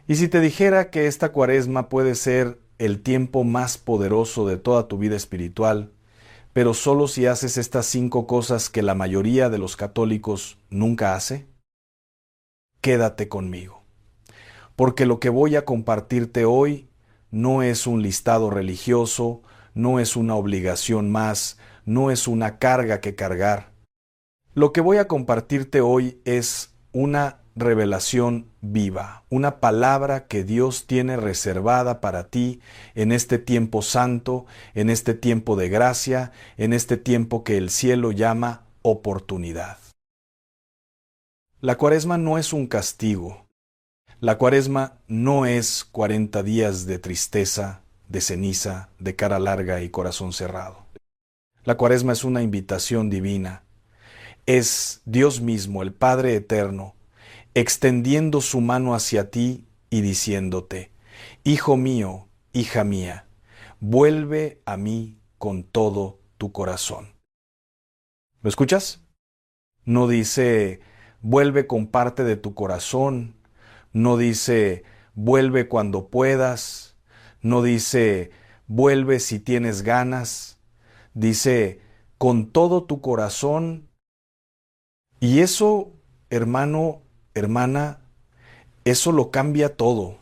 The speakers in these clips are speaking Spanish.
Y si te dijera que esta Cuaresma puede ser el tiempo más poderoso de toda tu vida espiritual, pero solo si haces estas 5 cosas que la mayoría de los católicos nunca hace, quédate conmigo, porque lo que voy a compartirte hoy no es un listado religioso, no es una obligación más, no es una carga que cargar. Lo que voy a compartirte hoy es una revelación viva, una palabra que Dios tiene reservada para ti en este tiempo santo, en este tiempo de gracia, en este tiempo que el cielo llama oportunidad. La Cuaresma no es un castigo. La Cuaresma no es 40 días de tristeza, de ceniza, de cara larga y corazón cerrado. La Cuaresma es una invitación divina. Es Dios mismo, el Padre Eterno, extendiendo su mano hacia ti y diciéndote: Hijo mío, hija mía, vuelve a mí con todo tu corazón. ¿Lo escuchas? No dice: vuelve con parte de tu corazón. No dice: vuelve cuando puedas. No dice: vuelve si tienes ganas. Dice: con todo tu corazón. Y eso, hermano, hermana, eso lo cambia todo.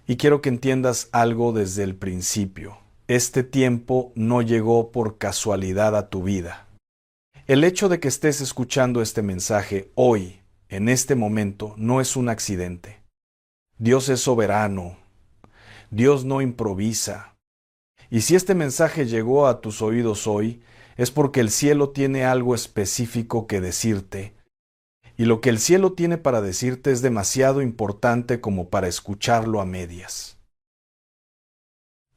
Y quiero que entiendas algo desde el principio. Este tiempo no llegó por casualidad a tu vida. El hecho de que estés escuchando este mensaje hoy, en este momento, no es un accidente. Dios es soberano. Dios no improvisa. Y si este mensaje llegó a tus oídos hoy, es porque el cielo tiene algo específico que decirte. Y lo que el cielo tiene para decirte es demasiado importante como para escucharlo a medias.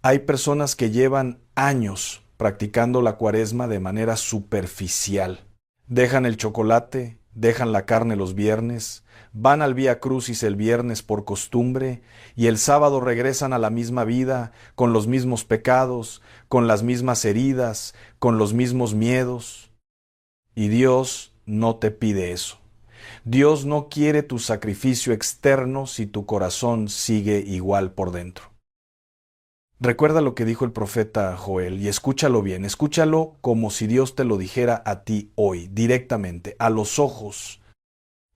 Hay personas que llevan años practicando la Cuaresma de manera superficial. Dejan el chocolate, dejan la carne los viernes, van al Vía Crucis el viernes por costumbre y el sábado regresan a la misma vida, con los mismos pecados, con las mismas heridas, con los mismos miedos. Y Dios no te pide eso. Dios no quiere tu sacrificio externo si tu corazón sigue igual por dentro. Recuerda lo que dijo el profeta Joel y escúchalo bien, escúchalo como si Dios te lo dijera a ti hoy, directamente, a los ojos.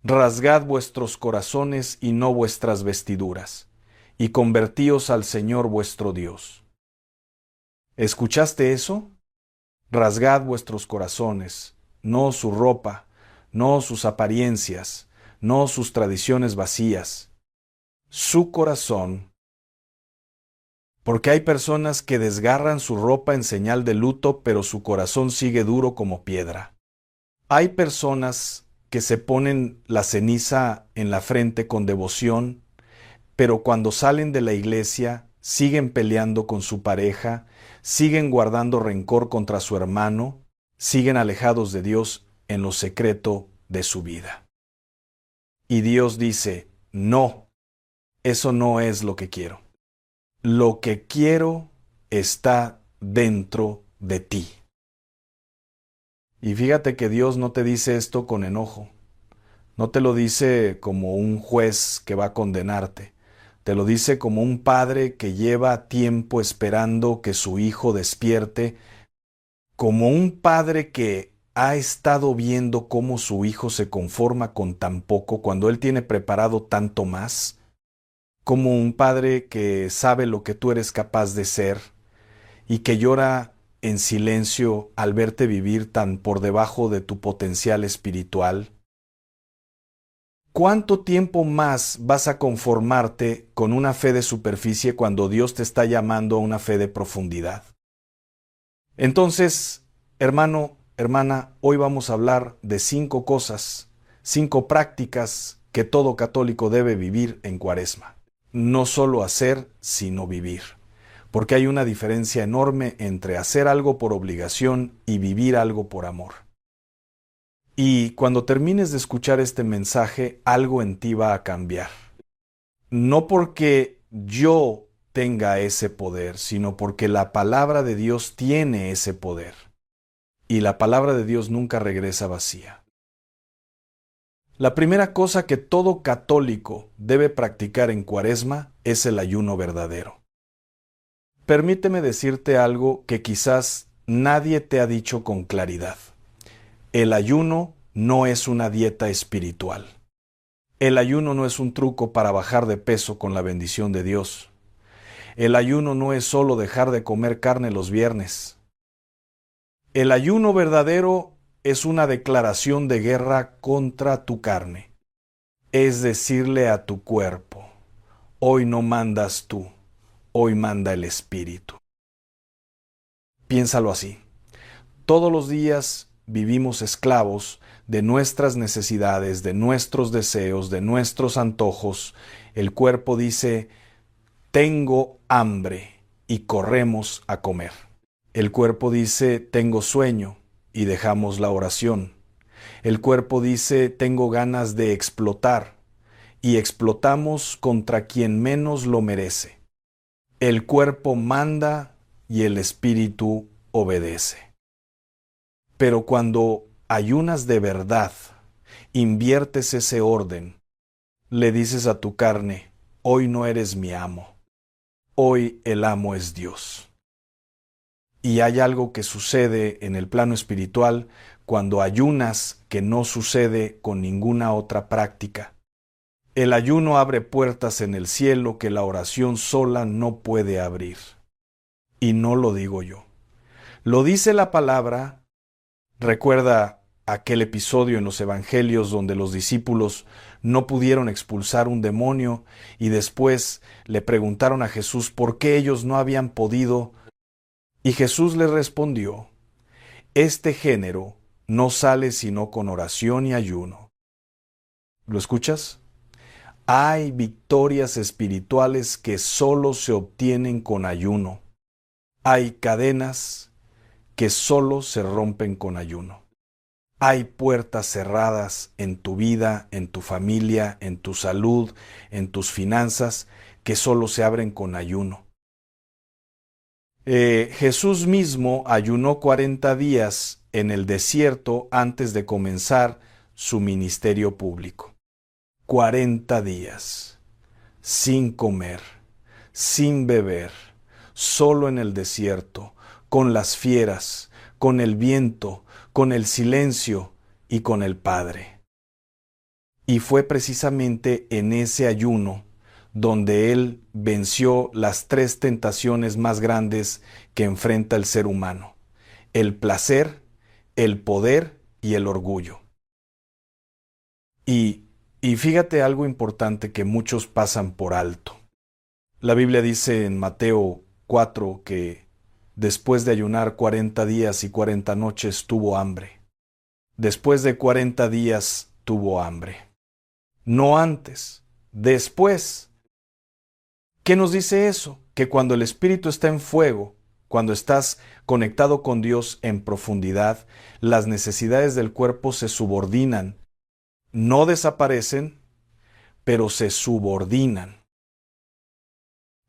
Rasgad vuestros corazones y no vuestras vestiduras, y convertíos al Señor vuestro Dios. ¿Escuchaste eso? Rasgad vuestros corazones, no su ropa, no sus apariencias, no sus tradiciones vacías, su corazón. Porque hay personas que desgarran su ropa en señal de luto, pero su corazón sigue duro como piedra. Hay personas que se ponen la ceniza en la frente con devoción, pero cuando salen de la iglesia siguen peleando con su pareja, siguen guardando rencor contra su hermano, siguen alejados de Dios en lo secreto de su vida. Y Dios dice: no, eso no es lo que quiero. Lo que quiero está dentro de ti. Y fíjate que Dios no te dice esto con enojo. No te lo dice como un juez que va a condenarte. Te lo dice como un padre que lleva tiempo esperando que su hijo despierte, como un padre que ha estado viendo cómo su hijo se conforma con tan poco cuando él tiene preparado tanto más, como un padre que sabe lo que tú eres capaz de ser y que llora en silencio al verte vivir tan por debajo de tu potencial espiritual. ¿Cuánto tiempo más vas a conformarte con una fe de superficie cuando Dios te está llamando a una fe de profundidad? Entonces, hermano, hermana, hoy vamos a hablar de 5 cosas, 5 prácticas que todo católico debe vivir en Cuaresma. No solo hacer, sino vivir. Porque hay una diferencia enorme entre hacer algo por obligación y vivir algo por amor. Y cuando termines de escuchar este mensaje, algo en ti va a cambiar. No porque yo tenga ese poder, sino porque la palabra de Dios tiene ese poder. Y la palabra de Dios nunca regresa vacía. La primera cosa que todo católico debe practicar en Cuaresma es el ayuno verdadero. Permíteme decirte algo que quizás nadie te ha dicho con claridad. El ayuno no es una dieta espiritual. El ayuno no es un truco para bajar de peso con la bendición de Dios. El ayuno no es solo dejar de comer carne los viernes. El ayuno verdadero es una declaración de guerra contra tu carne. Es decirle a tu cuerpo, hoy no mandas tú, hoy manda el Espíritu. Piénsalo así. Todos los días vivimos esclavos de nuestras necesidades, de nuestros deseos, de nuestros antojos. El cuerpo dice, tengo hambre, y corremos a comer. El cuerpo dice, tengo sueño, y dejamos la oración. El cuerpo dice, tengo ganas de explotar, y explotamos contra quien menos lo merece. El cuerpo manda y el espíritu obedece. Pero cuando ayunas de verdad, inviertes ese orden, le dices a tu carne, hoy no eres mi amo, hoy el amo es Dios. Y hay algo que sucede en el plano espiritual cuando ayunas que no sucede con ninguna otra práctica. El ayuno abre puertas en el cielo que la oración sola no puede abrir. Y no lo digo yo. Lo dice la palabra. Recuerda aquel episodio en los evangelios donde los discípulos no pudieron expulsar un demonio y después le preguntaron a Jesús por qué ellos no habían podido. Y Jesús les respondió, este género no sale sino con oración y ayuno. ¿Lo escuchas? Hay victorias espirituales que solo se obtienen con ayuno. Hay cadenas que solo se rompen con ayuno. Hay puertas cerradas en tu vida, en tu familia, en tu salud, en tus finanzas, que solo se abren con ayuno. Jesús mismo ayunó 40 días en el desierto antes de comenzar su ministerio público. 40 días, sin comer, sin beber, solo en el desierto, con las fieras, con el viento, con el silencio y con el Padre. Y fue precisamente en ese ayuno donde Él venció las 3 tentaciones más grandes que enfrenta el ser humano: el placer, el poder y el orgullo. Y fíjate algo importante que muchos pasan por alto. La Biblia dice en Mateo 4 que después de ayunar 40 días y 40 noches tuvo hambre. Después de 40 días tuvo hambre. No antes, después. ¿Qué nos dice eso? Que cuando el Espíritu está en fuego, cuando estás conectado con Dios en profundidad, las necesidades del cuerpo se subordinan. No desaparecen, pero se subordinan.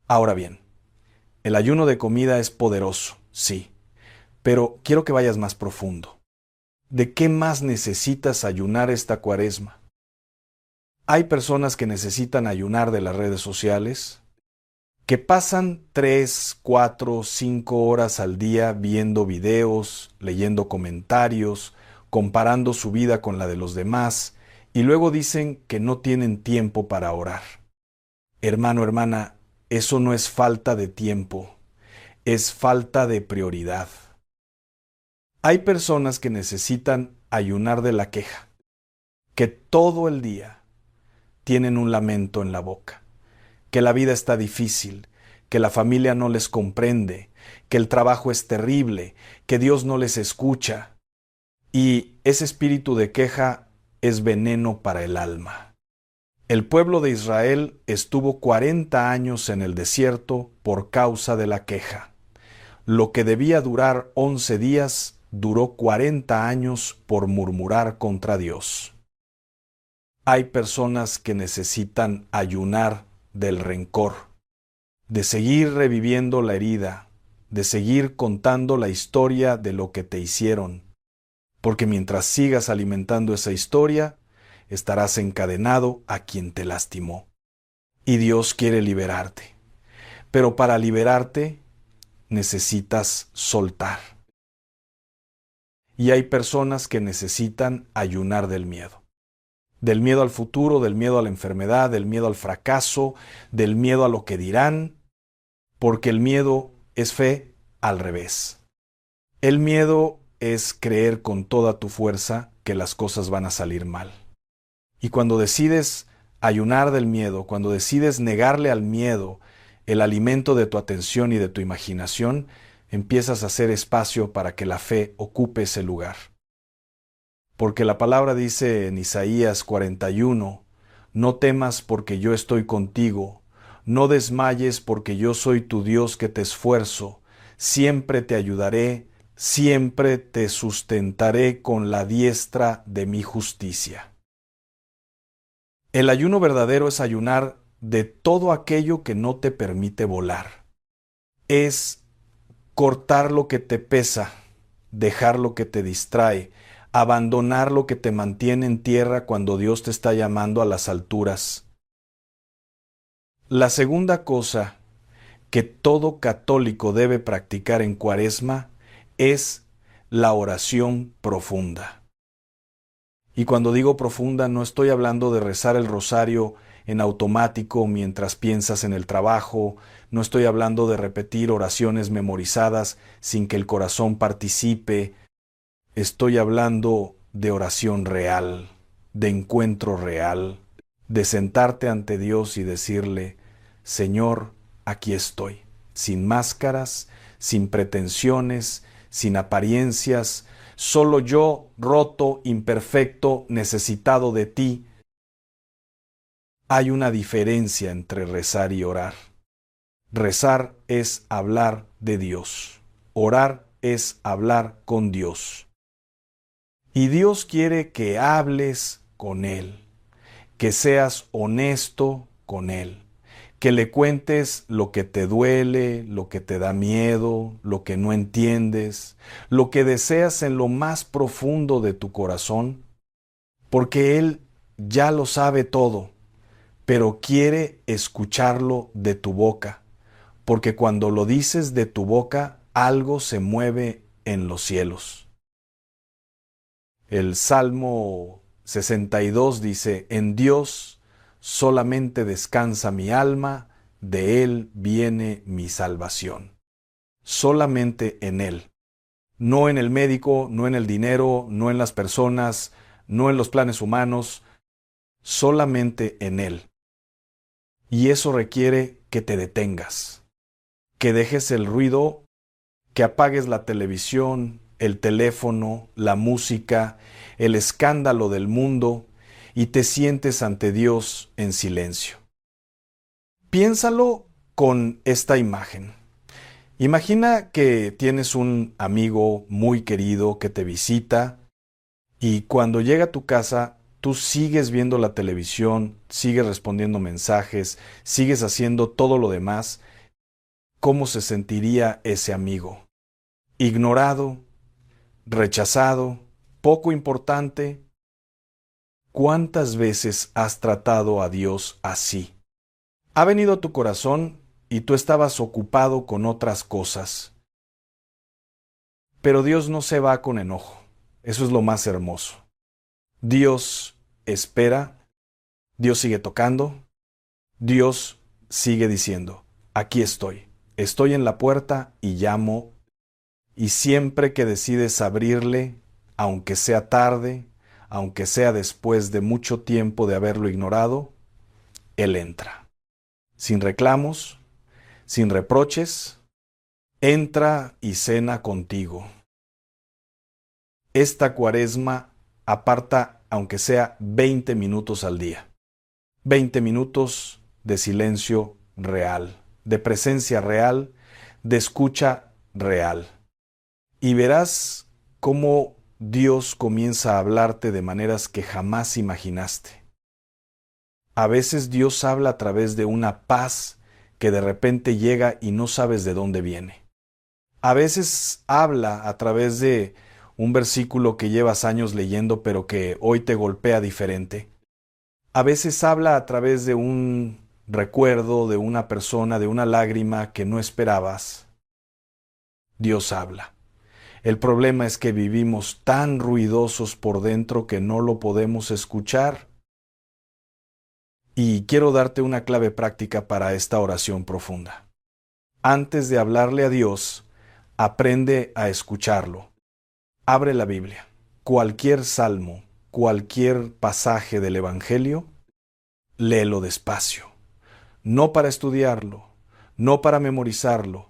Ahora bien, el ayuno de comida es poderoso, sí, pero quiero que vayas más profundo. ¿De qué más necesitas ayunar esta Cuaresma? Hay personas que necesitan ayunar de las redes sociales, que pasan 3, 4, 5 horas al día viendo videos, leyendo comentarios, comparando su vida con la de los demás, y luego dicen que no tienen tiempo para orar. Hermano, hermana, eso no es falta de tiempo, es falta de prioridad. Hay personas que necesitan ayunar de la queja, que todo el día tienen un lamento en la boca, que la vida está difícil, que la familia no les comprende, que el trabajo es terrible, que Dios no les escucha. Y ese espíritu de queja es veneno para el alma. El pueblo de Israel estuvo 40 años en el desierto por causa de la queja. Lo que debía durar 11 días duró 40 años por murmurar contra Dios. Hay personas que necesitan ayunar del rencor, de seguir reviviendo la herida, de seguir contando la historia de lo que te hicieron, porque mientras sigas alimentando esa historia, estarás encadenado a quien te lastimó. Y Dios quiere liberarte. Pero para liberarte necesitas soltar. Y hay personas que necesitan ayunar del miedo. Del miedo al futuro, del miedo a la enfermedad, del miedo al fracaso, del miedo a lo que dirán, porque el miedo es fe al revés. El miedo es creer con toda tu fuerza que las cosas van a salir mal. Y cuando decides ayunar del miedo, cuando decides negarle al miedo el alimento de tu atención y de tu imaginación, empiezas a hacer espacio para que la fe ocupe ese lugar. Porque la palabra dice en Isaías 41, no temas porque yo estoy contigo, no desmayes porque yo soy tu Dios que te esfuerzo, siempre te ayudaré, siempre te sustentaré con la diestra de mi justicia. El ayuno verdadero es ayunar de todo aquello que no te permite volar. Es cortar lo que te pesa, dejar lo que te distrae, abandonar lo que te mantiene en tierra cuando Dios te está llamando a las alturas. La segunda cosa que todo católico debe practicar en Cuaresma es la oración profunda. Y cuando digo profunda no estoy hablando de rezar el rosario en automático mientras piensas en el trabajo, no estoy hablando de repetir oraciones memorizadas sin que el corazón participe, estoy hablando de oración real, de encuentro real, de sentarte ante Dios y decirle, Señor, aquí estoy, sin máscaras, sin pretensiones, sin apariencias, solo yo, roto, imperfecto, necesitado de ti. Hay una diferencia entre rezar y orar. Rezar es hablar de Dios. Orar es hablar con Dios. Y Dios quiere que hables con Él, que seas honesto con Él, que le cuentes lo que te duele, lo que te da miedo, lo que no entiendes, lo que deseas en lo más profundo de tu corazón, porque Él ya lo sabe todo, pero quiere escucharlo de tu boca, porque cuando lo dices de tu boca, algo se mueve en los cielos. El Salmo 62 dice, en Dios solamente descansa mi alma, de Él viene mi salvación. Solamente en Él. No en el médico, no en el dinero, no en las personas, no en los planes humanos, solamente en Él. Y eso requiere que te detengas, que dejes el ruido, que apagues la televisión, el teléfono, la música, el escándalo del mundo y te sientes ante Dios en silencio. Piénsalo con esta imagen. Imagina que tienes un amigo muy querido que te visita y cuando llega a tu casa tú sigues viendo la televisión, sigues respondiendo mensajes, sigues haciendo todo lo demás. ¿Cómo se sentiría ese amigo? Ignorado, rechazado, poco importante. ¿Cuántas veces has tratado a Dios así? Ha venido a tu corazón y tú estabas ocupado con otras cosas. Pero Dios no se va con enojo. Eso es lo más hermoso. Dios espera, Dios sigue tocando, Dios sigue diciendo, aquí estoy, estoy en la puerta y llamo, y siempre que decides abrirle, aunque sea tarde, aunque sea después de mucho tiempo de haberlo ignorado, Él entra. Sin reclamos, sin reproches, entra y cena contigo. Esta Cuaresma aparta aunque sea 20 minutos al día. 20 minutos de silencio real, de presencia real, de escucha real. Y verás cómo Dios comienza a hablarte de maneras que jamás imaginaste. A veces Dios habla a través de una paz que de repente llega y no sabes de dónde viene. A veces habla a través de un versículo que llevas años leyendo pero que hoy te golpea diferente. A veces habla a través de un recuerdo, de una persona, de una lágrima que no esperabas. Dios habla. El problema es que vivimos tan ruidosos por dentro que no lo podemos escuchar. Y quiero darte una clave práctica para esta oración profunda. Antes de hablarle a Dios, aprende a escucharlo. Abre la Biblia. Cualquier salmo, cualquier pasaje del Evangelio, léelo despacio. No para estudiarlo, no para memorizarlo,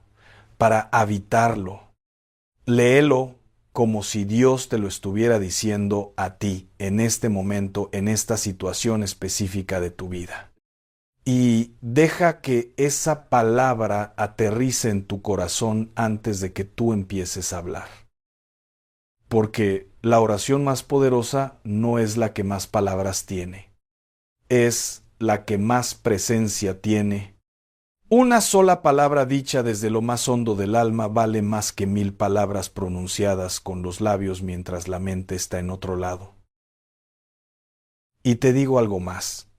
para habitarlo. Léelo como si Dios te lo estuviera diciendo a ti en este momento, en esta situación específica de tu vida. Y deja que esa palabra aterrice en tu corazón antes de que tú empieces a hablar. Porque la oración más poderosa no es la que más palabras tiene, es la que más presencia tiene. Una sola palabra dicha desde lo más hondo del alma vale más que 1000 palabras pronunciadas con los labios mientras la mente está en otro lado. Y te digo algo más.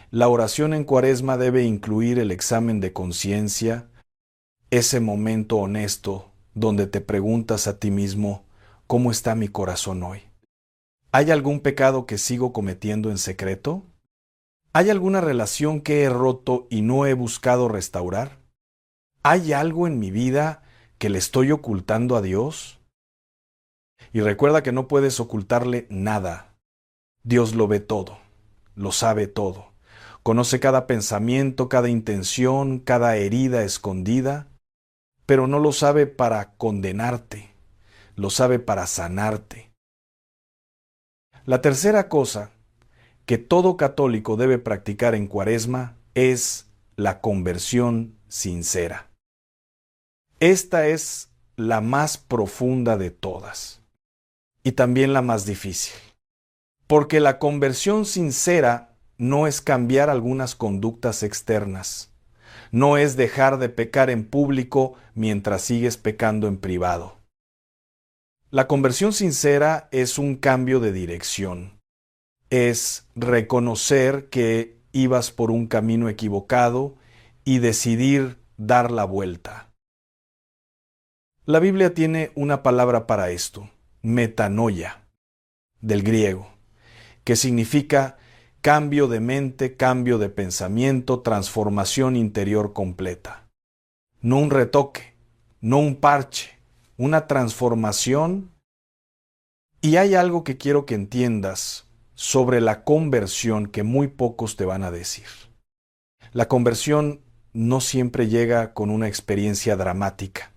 La oración en Cuaresma debe incluir el examen de conciencia, ese momento honesto donde te preguntas a ti mismo, ¿cómo está mi corazón hoy? ¿Hay algún pecado que sigo cometiendo en secreto? ¿Hay alguna relación que he roto y no he buscado restaurar? ¿Hay algo en mi vida que le estoy ocultando a Dios? Y recuerda que no puedes ocultarle nada. Dios lo ve todo, lo sabe todo. Conoce cada pensamiento, cada intención, cada herida escondida, pero no lo sabe para condenarte, lo sabe para sanarte. La tercera cosa que todo católico debe practicar en Cuaresma es la conversión sincera. Esta es la más profunda de todas y también la más difícil, porque la conversión sincera no es cambiar algunas conductas externas, no es dejar de pecar en público mientras sigues pecando en privado. La conversión sincera es un cambio de dirección, es reconocer que ibas por un camino equivocado y decidir dar la vuelta. La Biblia tiene una palabra para esto, metanoia, del griego, que significa cambio de mente, cambio de pensamiento, transformación interior completa. No un retoque, no un parche, una transformación. Y hay algo que quiero que entiendas sobre la conversión que muy pocos te van a decir. La conversión no siempre llega con una experiencia dramática,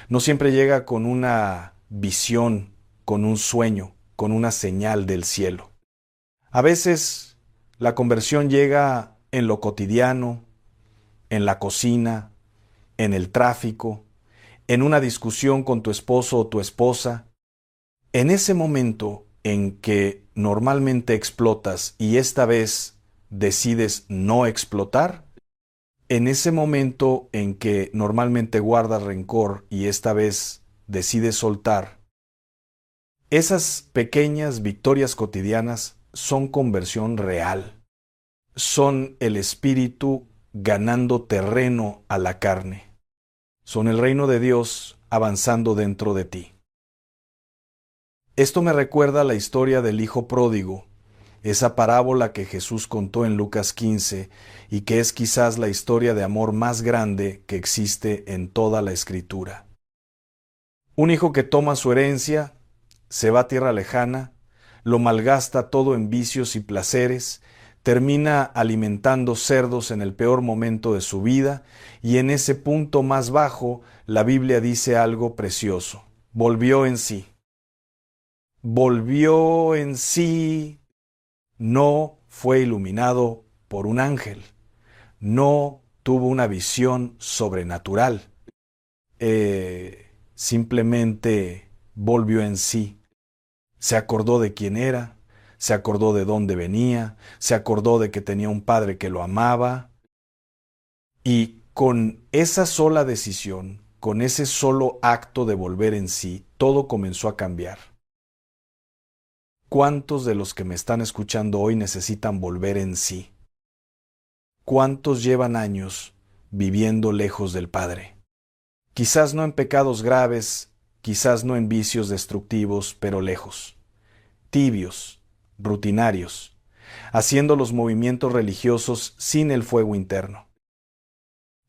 no siempre llega con una visión, con un sueño, con una señal del cielo. A veces la conversión llega en lo cotidiano, en la cocina, en el tráfico, en una discusión con tu esposo o tu esposa. En ese momento en que normalmente explotas y esta vez decides no explotar, en ese momento en que normalmente guardas rencor y esta vez decides soltar, esas pequeñas victorias cotidianas son conversión real. Son el espíritu ganando terreno a la carne. Son el reino de Dios avanzando dentro de ti. Esto me recuerda la historia del hijo pródigo, esa parábola que Jesús contó en Lucas 15 y que es quizás la historia de amor más grande que existe en toda la Escritura. Un hijo que toma su herencia, se va a tierra lejana, lo malgasta todo en vicios y placeres, termina alimentando cerdos en el peor momento de su vida y en ese punto más bajo la Biblia dice algo precioso. Volvió en sí. Volvió en sí, no fue iluminado por un ángel, no tuvo una visión sobrenatural, simplemente volvió en sí. Se acordó de quién era, se acordó de dónde venía, se acordó de que tenía un padre que lo amaba y con esa sola decisión, con ese solo acto de volver en sí, todo comenzó a cambiar. ¿Cuántos de los que me están escuchando hoy necesitan volver en sí? ¿Cuántos llevan años viviendo lejos del Padre? Quizás no en pecados graves, quizás no en vicios destructivos, pero lejos, tibios, rutinarios, haciendo los movimientos religiosos sin el fuego interno.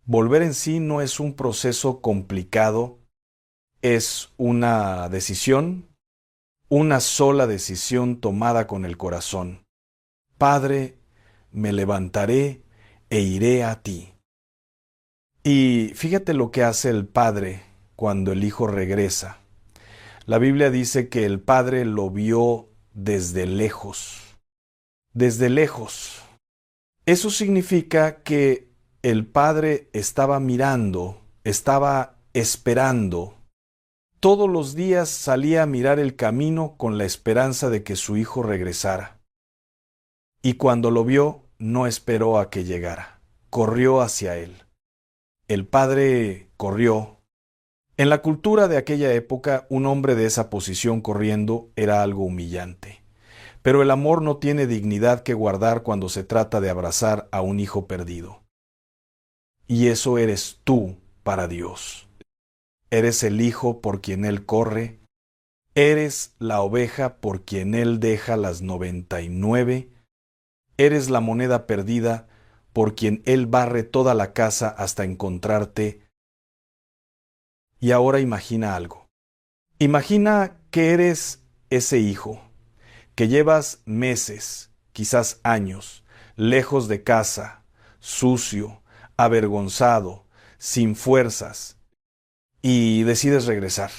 Volver en sí no es un proceso complicado, es una decisión, una sola decisión tomada con el corazón. Padre, me levantaré e iré a ti. Y fíjate lo que hace el Padre cuando el Hijo regresa. La Biblia dice que el Padre lo vio desde lejos. Desde lejos. Eso significa que el Padre estaba mirando, estaba esperando. Todos los días salía a mirar el camino con la esperanza de que su Hijo regresara. Y cuando lo vio, no esperó a que llegara. Corrió hacia él. El Padre corrió. En la cultura de aquella época, un hombre de esa posición corriendo era algo humillante. Pero el amor no tiene dignidad que guardar cuando se trata de abrazar a un hijo perdido. Y eso eres tú para Dios. Eres el hijo por quien Él corre. Eres la oveja por quien Él deja las 99. Eres la moneda perdida por quien Él barre toda la casa hasta encontrarte. Y ahora imagina algo. Imagina que eres ese hijo, que llevas meses, quizás años, lejos de casa, sucio, avergonzado, sin fuerzas, y decides regresar.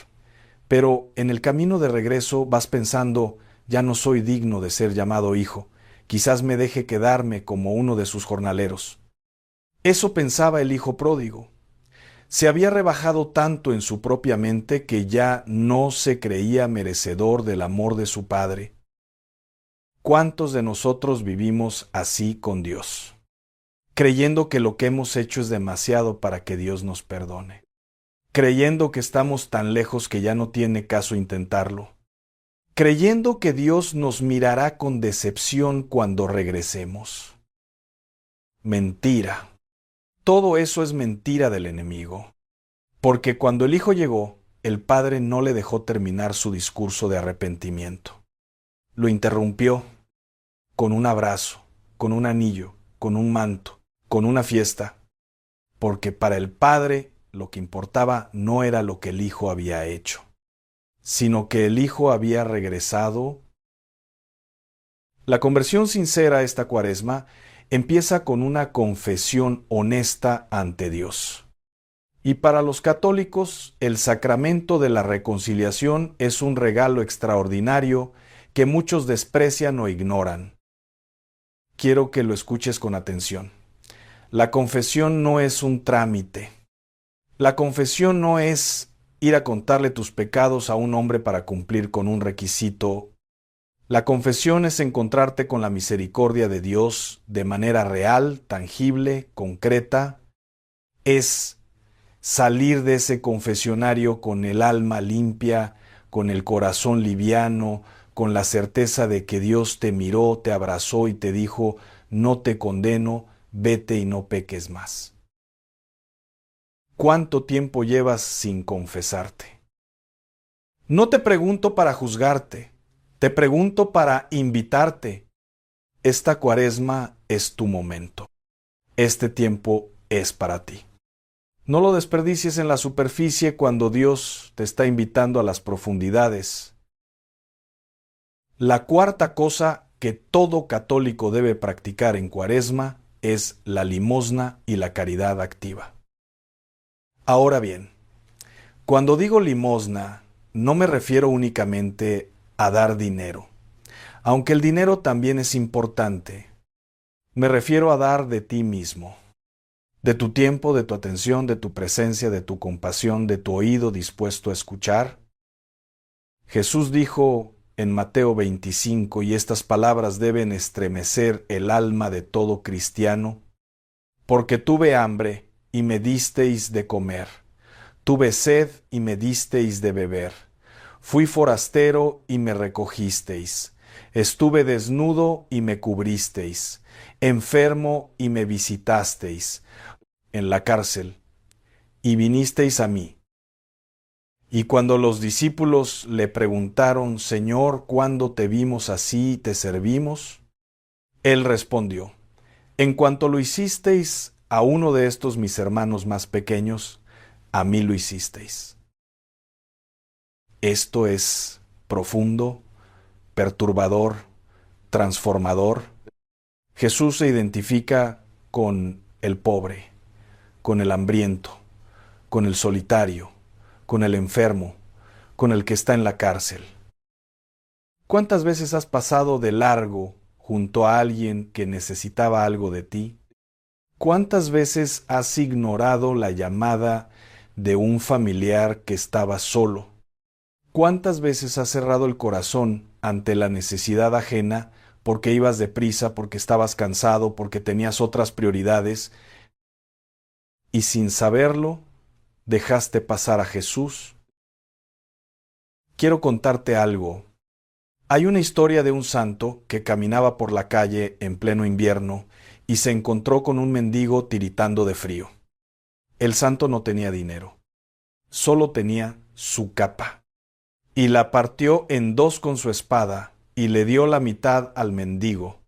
Pero en el camino de regreso vas pensando, ya no soy digno de ser llamado hijo, quizás me deje quedarme como uno de sus jornaleros. Eso pensaba el hijo pródigo. Se había rebajado tanto en su propia mente que ya no se creía merecedor del amor de su Padre. ¿Cuántos de nosotros vivimos así con Dios? Creyendo que lo que hemos hecho es demasiado para que Dios nos perdone. Creyendo que estamos tan lejos que ya no tiene caso intentarlo. Creyendo que Dios nos mirará con decepción cuando regresemos. Mentira. Todo eso es mentira del enemigo. Porque cuando el Hijo llegó, el Padre no le dejó terminar su discurso de arrepentimiento. Lo interrumpió con un abrazo, con un anillo, con un manto, con una fiesta. Porque para el Padre lo que importaba no era lo que el Hijo había hecho, sino que el Hijo había regresado. La conversión sincera esta Cuaresma empieza con una confesión honesta ante Dios. Y para los católicos, el sacramento de la reconciliación es un regalo extraordinario que muchos desprecian o ignoran. Quiero que lo escuches con atención. La confesión no es un trámite. La confesión no es ir a contarle tus pecados a un hombre para cumplir con un requisito. La confesión es encontrarte con la misericordia de Dios de manera real, tangible, concreta. Es salir de ese confesionario con el alma limpia, con el corazón liviano, con la certeza de que Dios te miró, te abrazó y te dijo, no te condeno, vete y no peques más. ¿Cuánto tiempo llevas sin confesarte? No te pregunto para juzgarte, te pregunto para invitarte. Esta Cuaresma es tu momento. Este tiempo es para ti. No lo desperdicies en la superficie cuando Dios te está invitando a las profundidades. La cuarta cosa que todo católico debe practicar en Cuaresma es la limosna y la caridad activa. Ahora bien, cuando digo limosna, no me refiero únicamente a dar dinero, aunque el dinero también es importante. Me refiero a dar de ti mismo, de tu tiempo, de tu atención, de tu presencia, de tu compasión, de tu oído dispuesto a escuchar. Jesús dijo en Mateo 25, y estas palabras deben estremecer el alma de todo cristiano, porque tuve hambre y me disteis de comer, tuve sed y me disteis de beber, fui forastero y me recogisteis, Estuve desnudo y me cubristeis, enfermo y me visitasteis, en la cárcel, y vinisteis a mí. Y cuando los discípulos le preguntaron, Señor, ¿cuándo te vimos así y te servimos? Él respondió, en cuanto lo hicisteis a uno de estos mis hermanos más pequeños, a mí lo hicisteis. Esto es profundo, perturbador, transformador. Jesús se identifica con el pobre, con el hambriento, con el solitario, con el enfermo, con el que está en la cárcel. ¿Cuántas veces has pasado de largo junto a alguien que necesitaba algo de ti? ¿Cuántas veces has ignorado la llamada de un familiar que estaba solo? ¿Cuántas veces has cerrado el corazón ante la necesidad ajena porque ibas deprisa, porque estabas cansado, porque tenías otras prioridades y sin saberlo dejaste pasar a Jesús? Quiero contarte algo. Hay una historia de un santo que caminaba por la calle en pleno invierno y se encontró con un mendigo tiritando de frío. El santo no tenía dinero, solo tenía su capa, y la partió en dos con su espada y le dio la mitad al mendigo.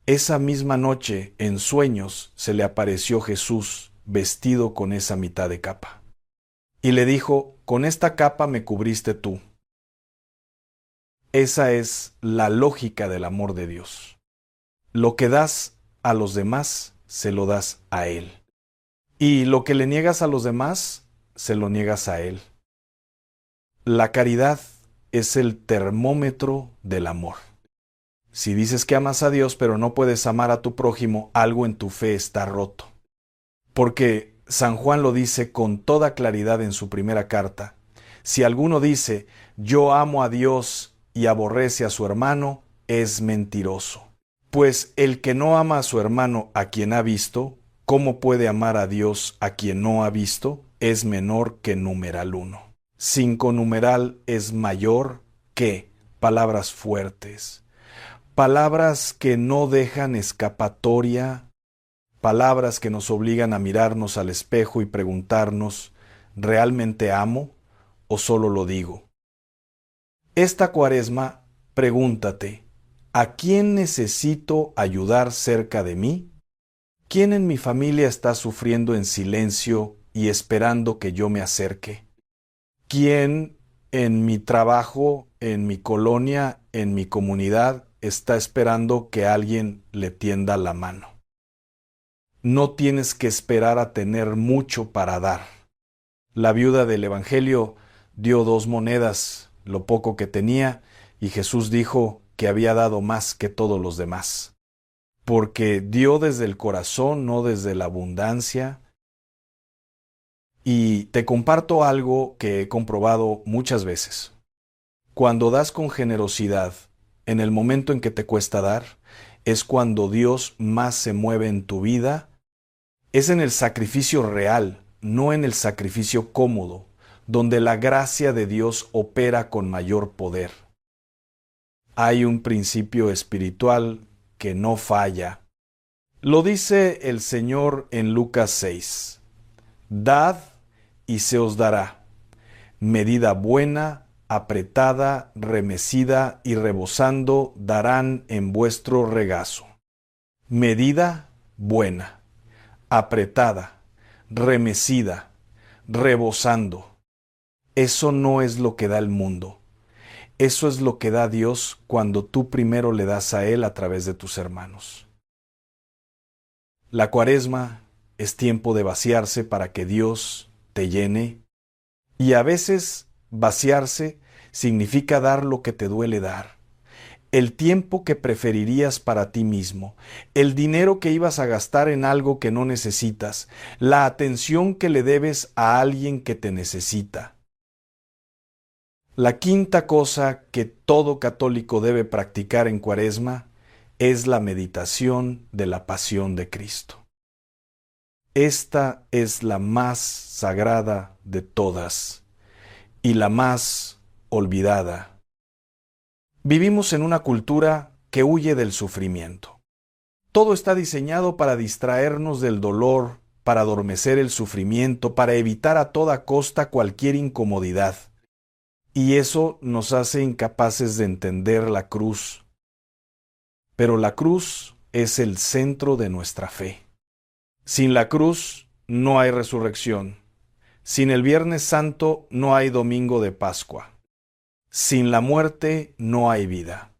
Esa misma noche, en sueños, se le apareció Jesús vestido con esa mitad de capa. Y le dijo, con esta capa me cubriste tú. Esa es la lógica del amor de Dios. Lo que das a los demás, se lo das a Él. Y lo que le niegas a los demás, se lo niegas a Él. La caridad es el termómetro del amor. Si dices que amas a Dios pero no puedes amar a tu prójimo, algo en tu fe está roto. Porque San Juan lo dice con toda claridad en su primera carta. Si alguno dice, yo amo a Dios y aborrece a su hermano, es mentiroso. Pues el que no ama a su hermano a quien ha visto, ¿cómo puede amar a Dios a quien no ha visto? Es menor que numeral 1. 5 numeral es mayor que palabras fuertes, palabras que no dejan escapatoria, palabras que nos obligan a mirarnos al espejo y preguntarnos, ¿realmente amo o solo lo digo? Esta Cuaresma, pregúntate, ¿a quién necesito ayudar cerca de mí? ¿Quién en mi familia está sufriendo en silencio y esperando que yo me acerque? ¿Quién en mi trabajo, en mi colonia, en mi comunidad está esperando que alguien le tienda la mano? No tienes que esperar a tener mucho para dar. La viuda del Evangelio dio 2 monedas, lo poco que tenía, y Jesús dijo que había dado más que todos los demás. Porque dio desde el corazón, no desde la abundancia. Y te comparto algo que he comprobado muchas veces. Cuando das con generosidad, en el momento en que te cuesta dar, es cuando Dios más se mueve en tu vida. Es en el sacrificio real, no en el sacrificio cómodo, donde la gracia de Dios opera con mayor poder. Hay un principio espiritual que no falla. Lo dice el Señor en Lucas 6. Dad y se os dará. Medida buena, apretada, remecida y rebosando darán en vuestro regazo. Medida buena, apretada, remecida, rebosando. Eso no es lo que da el mundo. Eso es lo que da Dios cuando tú primero le das a Él a través de tus hermanos. La Cuaresma es tiempo de vaciarse para que Dios te llene, y a veces vaciarse significa dar lo que te duele dar, el tiempo que preferirías para ti mismo, el dinero que ibas a gastar en algo que no necesitas, la atención que le debes a alguien que te necesita. La quinta cosa que todo católico debe practicar en Cuaresma es la meditación de la pasión de Cristo. Esta es la más sagrada de todas y la más olvidada. Vivimos en una cultura que huye del sufrimiento. Todo está diseñado para distraernos del dolor, para adormecer el sufrimiento, para evitar a toda costa cualquier incomodidad. Y eso nos hace incapaces de entender la cruz. Pero la cruz es el centro de nuestra fe. Sin la cruz no hay resurrección. Sin el Viernes Santo no hay Domingo de Pascua. Sin la muerte no hay vida.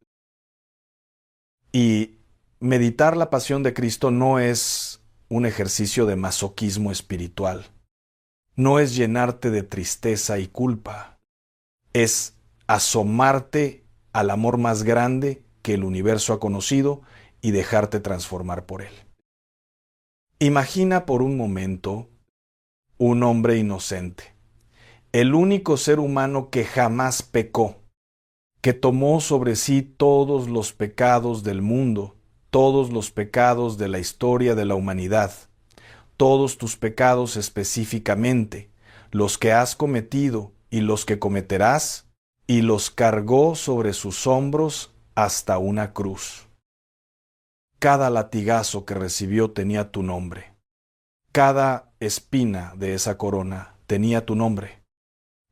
Y meditar la pasión de Cristo no es un ejercicio de masoquismo espiritual. No es llenarte de tristeza y culpa. Es asomarte al amor más grande que el universo ha conocido y dejarte transformar por él. Imagina por un momento un hombre inocente, el único ser humano que jamás pecó, que tomó sobre sí todos los pecados del mundo, todos los pecados de la historia de la humanidad, todos tus pecados específicamente, los que has cometido y los que cometerás, y los cargó sobre sus hombros hasta una cruz. Cada latigazo que recibió tenía tu nombre. Cada espina de esa corona tenía tu nombre.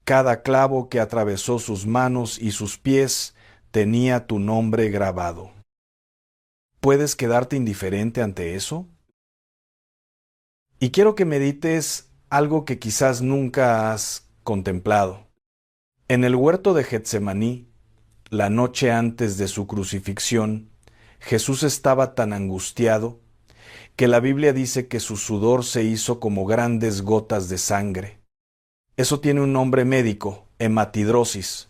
Cada clavo que atravesó sus manos y sus pies tenía tu nombre grabado. ¿Puedes quedarte indiferente ante eso? Y quiero que medites algo que quizás nunca has contemplado. En el huerto de Getsemaní, la noche antes de su crucifixión, Jesús estaba tan angustiado que la Biblia dice que su sudor se hizo como grandes gotas de sangre. Eso tiene un nombre médico, hematidrosis.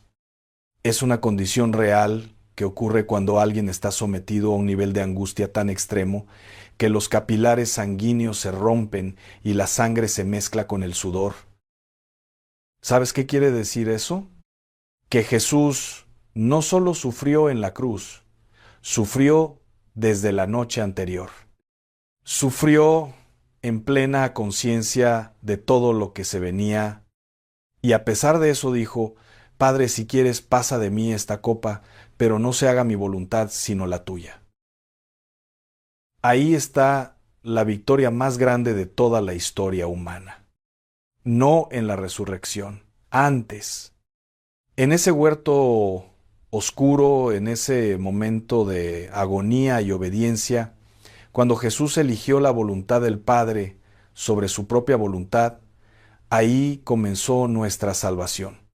Es una condición real que ocurre cuando alguien está sometido a un nivel de angustia tan extremo que los capilares sanguíneos se rompen y la sangre se mezcla con el sudor. ¿Sabes qué quiere decir eso? Que Jesús no solo sufrió en la cruz, sufrió desde la noche anterior. Sufrió en plena conciencia de todo lo que se venía, y a pesar de eso dijo: Padre, si quieres, pasa de mí esta copa, pero no se haga mi voluntad sino la tuya. Ahí está la victoria más grande de toda la historia humana. No en la resurrección, antes. En ese huerto oscuro, en ese momento de agonía y obediencia, cuando Jesús eligió la voluntad del Padre sobre su propia voluntad, ahí comenzó nuestra salvación.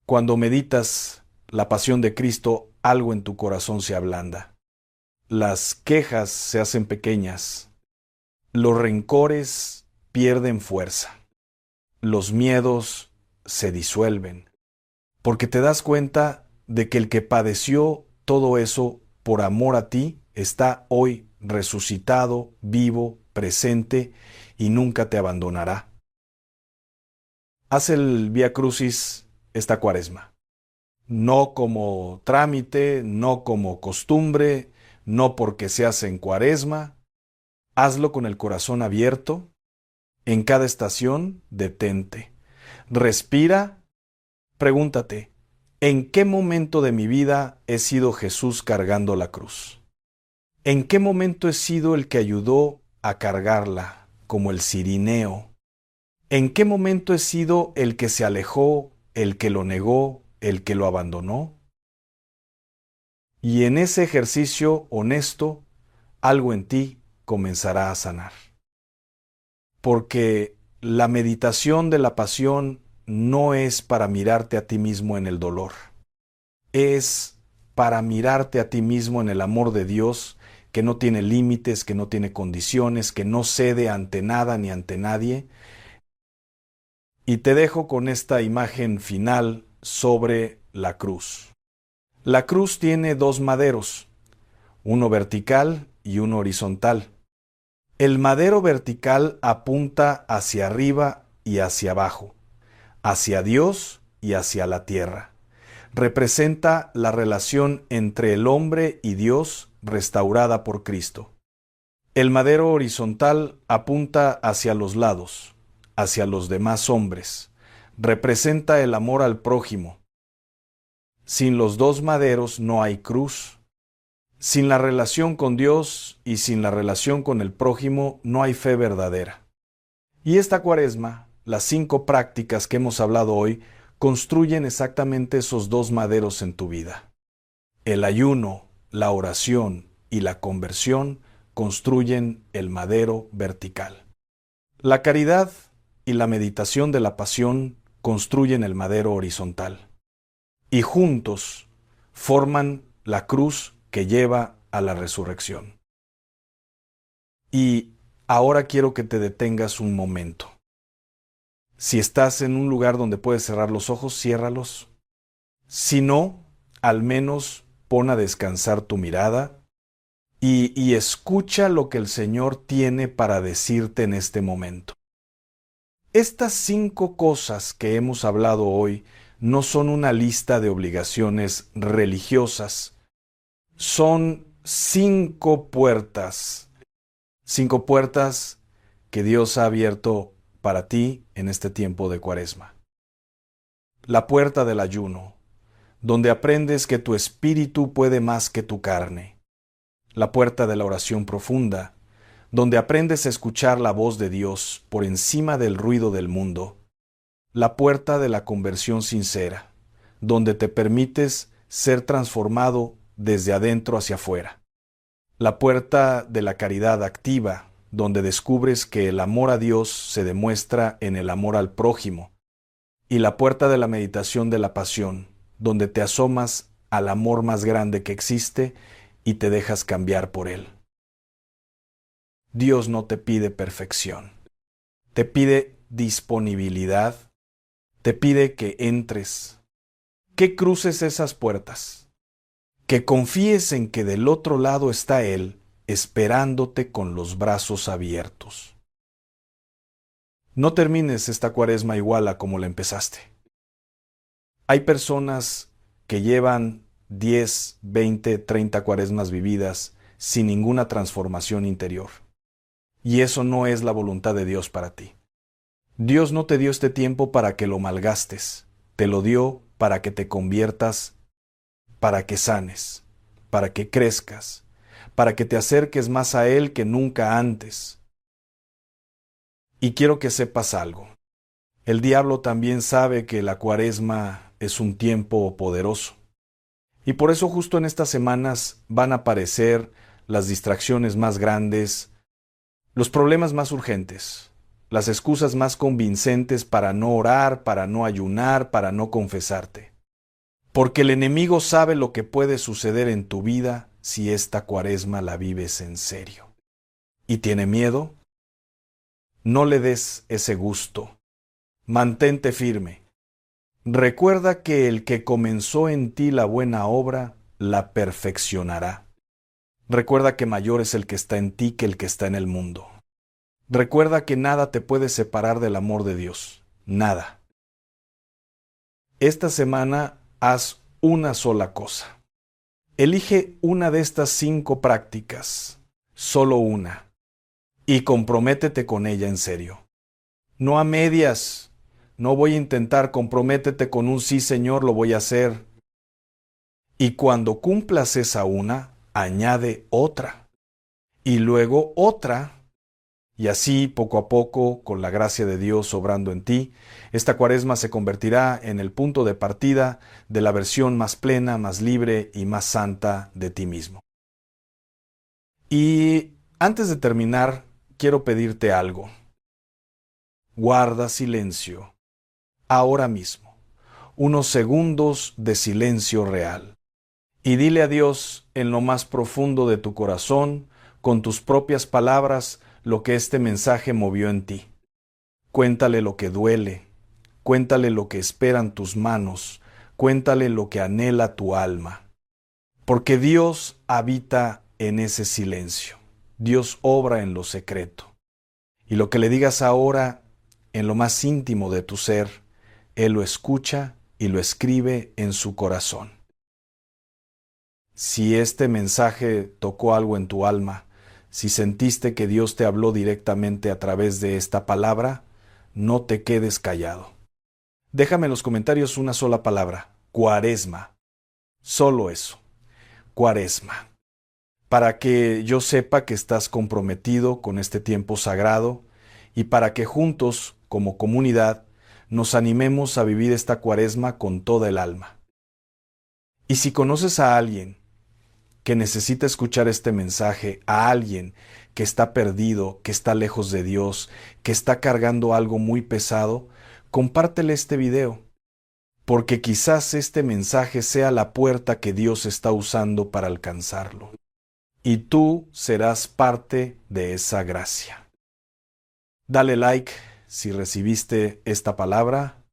Cuando meditas la pasión de Cristo, algo en tu corazón se ablanda. Las quejas se hacen pequeñas. Los rencores pierden fuerza. Los miedos se disuelven. Porque te das cuenta de que el que padeció todo eso por amor a ti está hoy resucitado, vivo, presente y nunca te abandonará. Haz el Vía Crucis esta Cuaresma. No como trámite, no como costumbre, no porque se hace en Cuaresma. Hazlo con el corazón abierto. En cada estación, detente. Respira. Pregúntate, ¿en qué momento de mi vida he sido Jesús cargando la cruz? ¿En qué momento he sido el que ayudó a cargarla, como el cirineo? ¿En qué momento he sido el que se alejó, el que lo negó, el que lo abandonó? Y en ese ejercicio honesto, algo en ti comenzará a sanar. Porque la meditación de la pasión no es para mirarte a ti mismo en el dolor. Es para mirarte a ti mismo en el amor de Dios, que no tiene límites, que no tiene condiciones, que no cede ante nada ni ante nadie. Y te dejo con esta imagen final sobre la cruz. La cruz tiene dos maderos, uno vertical y uno horizontal. El madero vertical apunta hacia arriba y hacia abajo, hacia Dios y hacia la tierra. Representa la relación entre el hombre y Dios restaurada por Cristo. El madero horizontal apunta hacia los lados, hacia los demás hombres. Representa el amor al prójimo. Sin los dos maderos no hay cruz. Sin la relación con Dios y sin la relación con el prójimo no hay fe verdadera. Y esta Cuaresma, las 5 prácticas que hemos hablado hoy, construyen exactamente esos dos maderos en tu vida. El ayuno, la oración y la conversión construyen el madero vertical. La caridad y la meditación de la pasión construyen el madero horizontal. Y juntos forman la cruz que lleva a la resurrección. Y ahora quiero que te detengas un momento. Si estás en un lugar donde puedes cerrar los ojos, ciérralos. Si no, al menos pon a descansar tu mirada y escucha lo que el Señor tiene para decirte en este momento. Estas 5 cosas que hemos hablado hoy no son una lista de obligaciones religiosas. Son 5 puertas. 5 puertas que Dios ha abierto para ti en este tiempo de Cuaresma. La puerta del ayuno, donde aprendes que tu espíritu puede más que tu carne. La puerta de la oración profunda, donde aprendes a escuchar la voz de Dios por encima del ruido del mundo. La puerta de la conversión sincera, donde te permites ser transformado desde adentro hacia afuera. La puerta de la caridad activa, donde descubres que el amor a Dios se demuestra en el amor al prójimo. Y la puerta de la meditación de la pasión, donde te asomas al amor más grande que existe y te dejas cambiar por él. Dios no te pide perfección, te pide disponibilidad, te pide que entres, que cruces esas puertas, que confíes en que del otro lado está Él, esperándote con los brazos abiertos. No termines esta Cuaresma igual a como la empezaste. Hay personas que llevan 10, 20, 30 Cuaresmas vividas sin ninguna transformación interior. Y eso no es la voluntad de Dios para ti. Dios no te dio este tiempo para que lo malgastes, te lo dio para que te conviertas, para que sanes, para que crezcas, para que te acerques más a Él que nunca antes. Y quiero que sepas algo. El diablo también sabe que la Cuaresma es un tiempo poderoso. Y por eso justo en estas semanas van a aparecer las distracciones más grandes, los problemas más urgentes, las excusas más convincentes para no orar, para no ayunar, para no confesarte. Porque el enemigo sabe lo que puede suceder en tu vida si esta Cuaresma la vives en serio. ¿Y tiene miedo? No le des ese gusto. Mantente firme. Recuerda que el que comenzó en ti la buena obra, la perfeccionará. Recuerda que mayor es el que está en ti que el que está en el mundo. Recuerda que nada te puede separar del amor de Dios. Nada. Esta semana haz una sola cosa. Elige una de estas 5 prácticas, solo una, y comprométete con ella en serio. No a medias. No voy a intentar, comprométete con un sí, Señor, lo voy a hacer. Y cuando cumplas esa una, añade otra. Y luego otra. Y así, poco a poco, con la gracia de Dios obrando en ti, esta Cuaresma se convertirá en el punto de partida de la versión más plena, más libre y más santa de ti mismo. Y antes de terminar, quiero pedirte algo. Guarda silencio. Ahora mismo, unos segundos de silencio real. Y dile a Dios en lo más profundo de tu corazón, con tus propias palabras, lo que este mensaje movió en ti. Cuéntale lo que duele, cuéntale lo que esperan tus manos, cuéntale lo que anhela tu alma. Porque Dios habita en ese silencio. Dios obra en lo secreto. Y lo que le digas ahora, en lo más íntimo de tu ser, Él lo escucha y lo escribe en su corazón. Si este mensaje tocó algo en tu alma, si sentiste que Dios te habló directamente a través de esta palabra, no te quedes callado. Déjame en los comentarios una sola palabra: Cuaresma. Solo eso. Cuaresma. Para que yo sepa que estás comprometido con este tiempo sagrado y para que juntos, como comunidad, nos animemos a vivir esta Cuaresma con toda el alma. Y si conoces a alguien que necesita escuchar este mensaje, a alguien que está perdido, que está lejos de Dios, que está cargando algo muy pesado, compártele este video, porque quizás este mensaje sea la puerta que Dios está usando para alcanzarlo. Y tú serás parte de esa gracia. Dale like si recibiste esta palabra.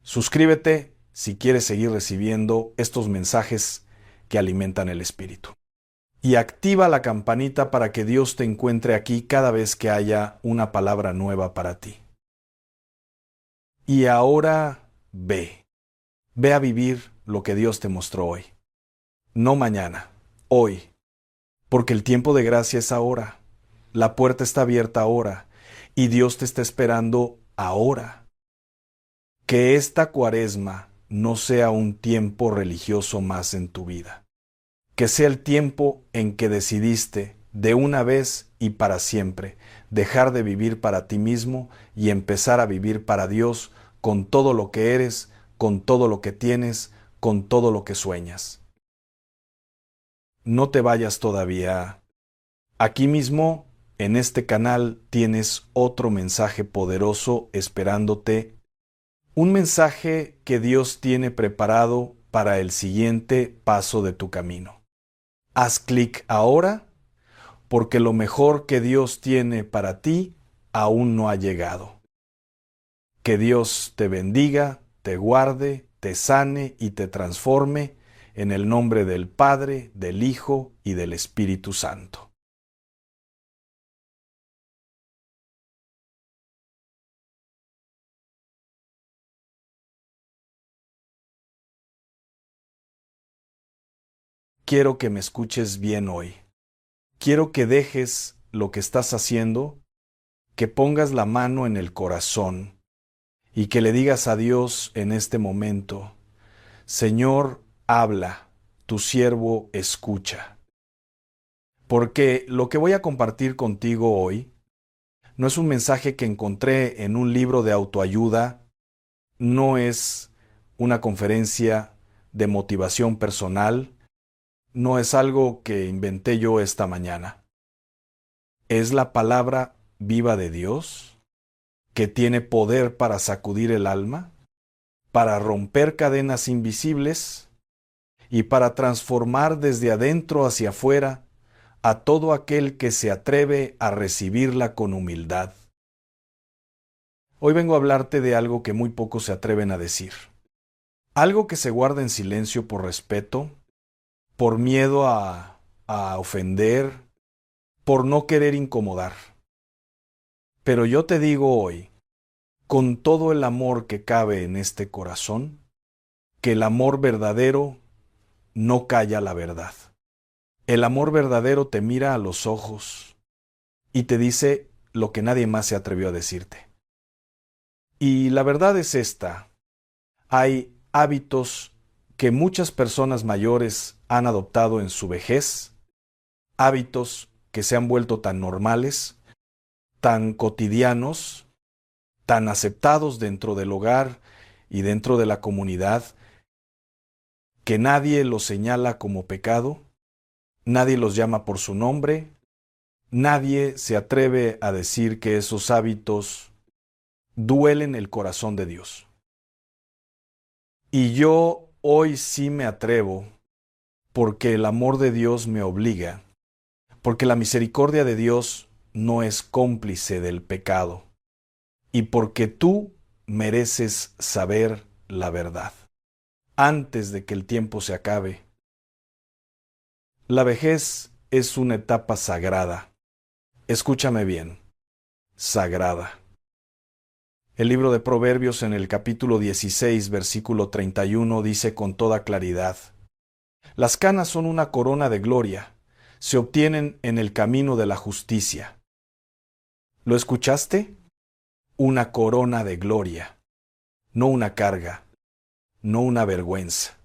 Suscríbete si quieres seguir recibiendo estos mensajes que alimentan el espíritu. Y activa la campanita para que Dios te encuentre aquí cada vez que haya una palabra nueva para ti. Y ahora ve. Ve a vivir lo que Dios te mostró hoy. No mañana, hoy. Porque el tiempo de gracia es ahora. La puerta está abierta ahora. Y Dios te está esperando ahora. Que esta Cuaresma no sea un tiempo religioso más en tu vida. Que sea el tiempo en que decidiste, de una vez y para siempre, dejar de vivir para ti mismo y empezar a vivir para Dios con todo lo que eres, con todo lo que tienes, con todo lo que sueñas. No te vayas todavía. Aquí mismo, en este canal, tienes otro mensaje poderoso esperándote. Un mensaje que Dios tiene preparado para el siguiente paso de tu camino. Haz clic ahora, porque lo mejor que Dios tiene para ti aún no ha llegado. Que Dios te bendiga, te guarde, te sane y te transforme en el nombre del Padre, del Hijo y del Espíritu Santo. Quiero que me escuches bien hoy. Quiero que dejes lo que estás haciendo, que pongas la mano en el corazón y que le digas a Dios en este momento: Señor, habla, tu siervo escucha. Porque lo que voy a compartir contigo hoy no es un mensaje que encontré en un libro de autoayuda, no es una conferencia de motivación personal, no es algo que inventé yo esta mañana. Es la palabra viva de Dios, que tiene poder para sacudir el alma, para romper cadenas invisibles y para transformar desde adentro hacia afuera a todo aquel que se atreve a recibirla con humildad. Hoy vengo a hablarte de algo que muy pocos se atreven a decir. Algo que se guarda en silencio por respeto, por miedo a ofender, por no querer incomodar. Pero yo te digo hoy, con todo el amor que cabe en este corazón, que el amor verdadero no calla la verdad. El amor verdadero te mira a los ojos y te dice lo que nadie más se atrevió a decirte. Y la verdad es esta: hay hábitos que muchas personas mayores han adoptado en su vejez, hábitos que se han vuelto tan normales, tan cotidianos, tan aceptados dentro del hogar y dentro de la comunidad, que nadie los señala como pecado, nadie los llama por su nombre, nadie se atreve a decir que esos hábitos duelen el corazón de Dios. Y yo hoy sí me atrevo, porque el amor de Dios me obliga, porque la misericordia de Dios no es cómplice del pecado, y porque tú mereces saber la verdad antes de que el tiempo se acabe. La vejez es una etapa sagrada. Escúchame bien, sagrada. El libro de Proverbios en el capítulo 16, versículo 31 dice con toda claridad: las canas son una corona de gloria, se obtienen en el camino de la justicia. ¿Lo escuchaste? Una corona de gloria, no una carga, no una vergüenza.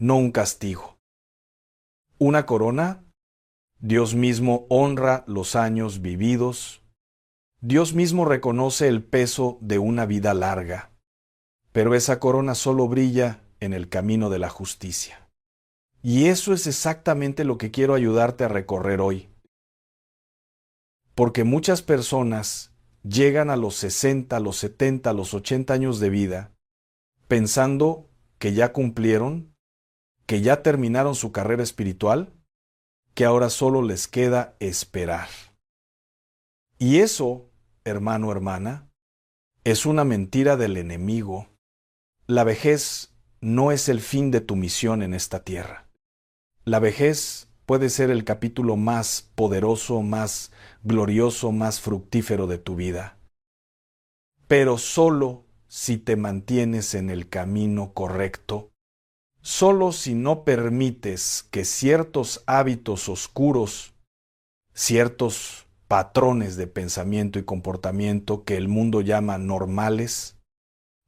no un castigo. Una corona, Dios mismo honra los años vividos. Dios mismo reconoce el peso de una vida larga, pero esa corona solo brilla en el camino de la justicia. Y eso es exactamente lo que quiero ayudarte a recorrer hoy. Porque muchas personas llegan a los 60, a los 70, a los 80 años de vida pensando que ya cumplieron, que ya terminaron su carrera espiritual, que ahora solo les queda esperar. Y eso, hermano, hermana, es una mentira del enemigo. La vejez no es el fin de tu misión en esta tierra. La vejez puede ser el capítulo más poderoso, más glorioso, más fructífero de tu vida. Pero solo si te mantienes en el camino correcto, solo si no permites que ciertos hábitos oscuros, ciertos patrones de pensamiento y comportamiento que el mundo llama normales,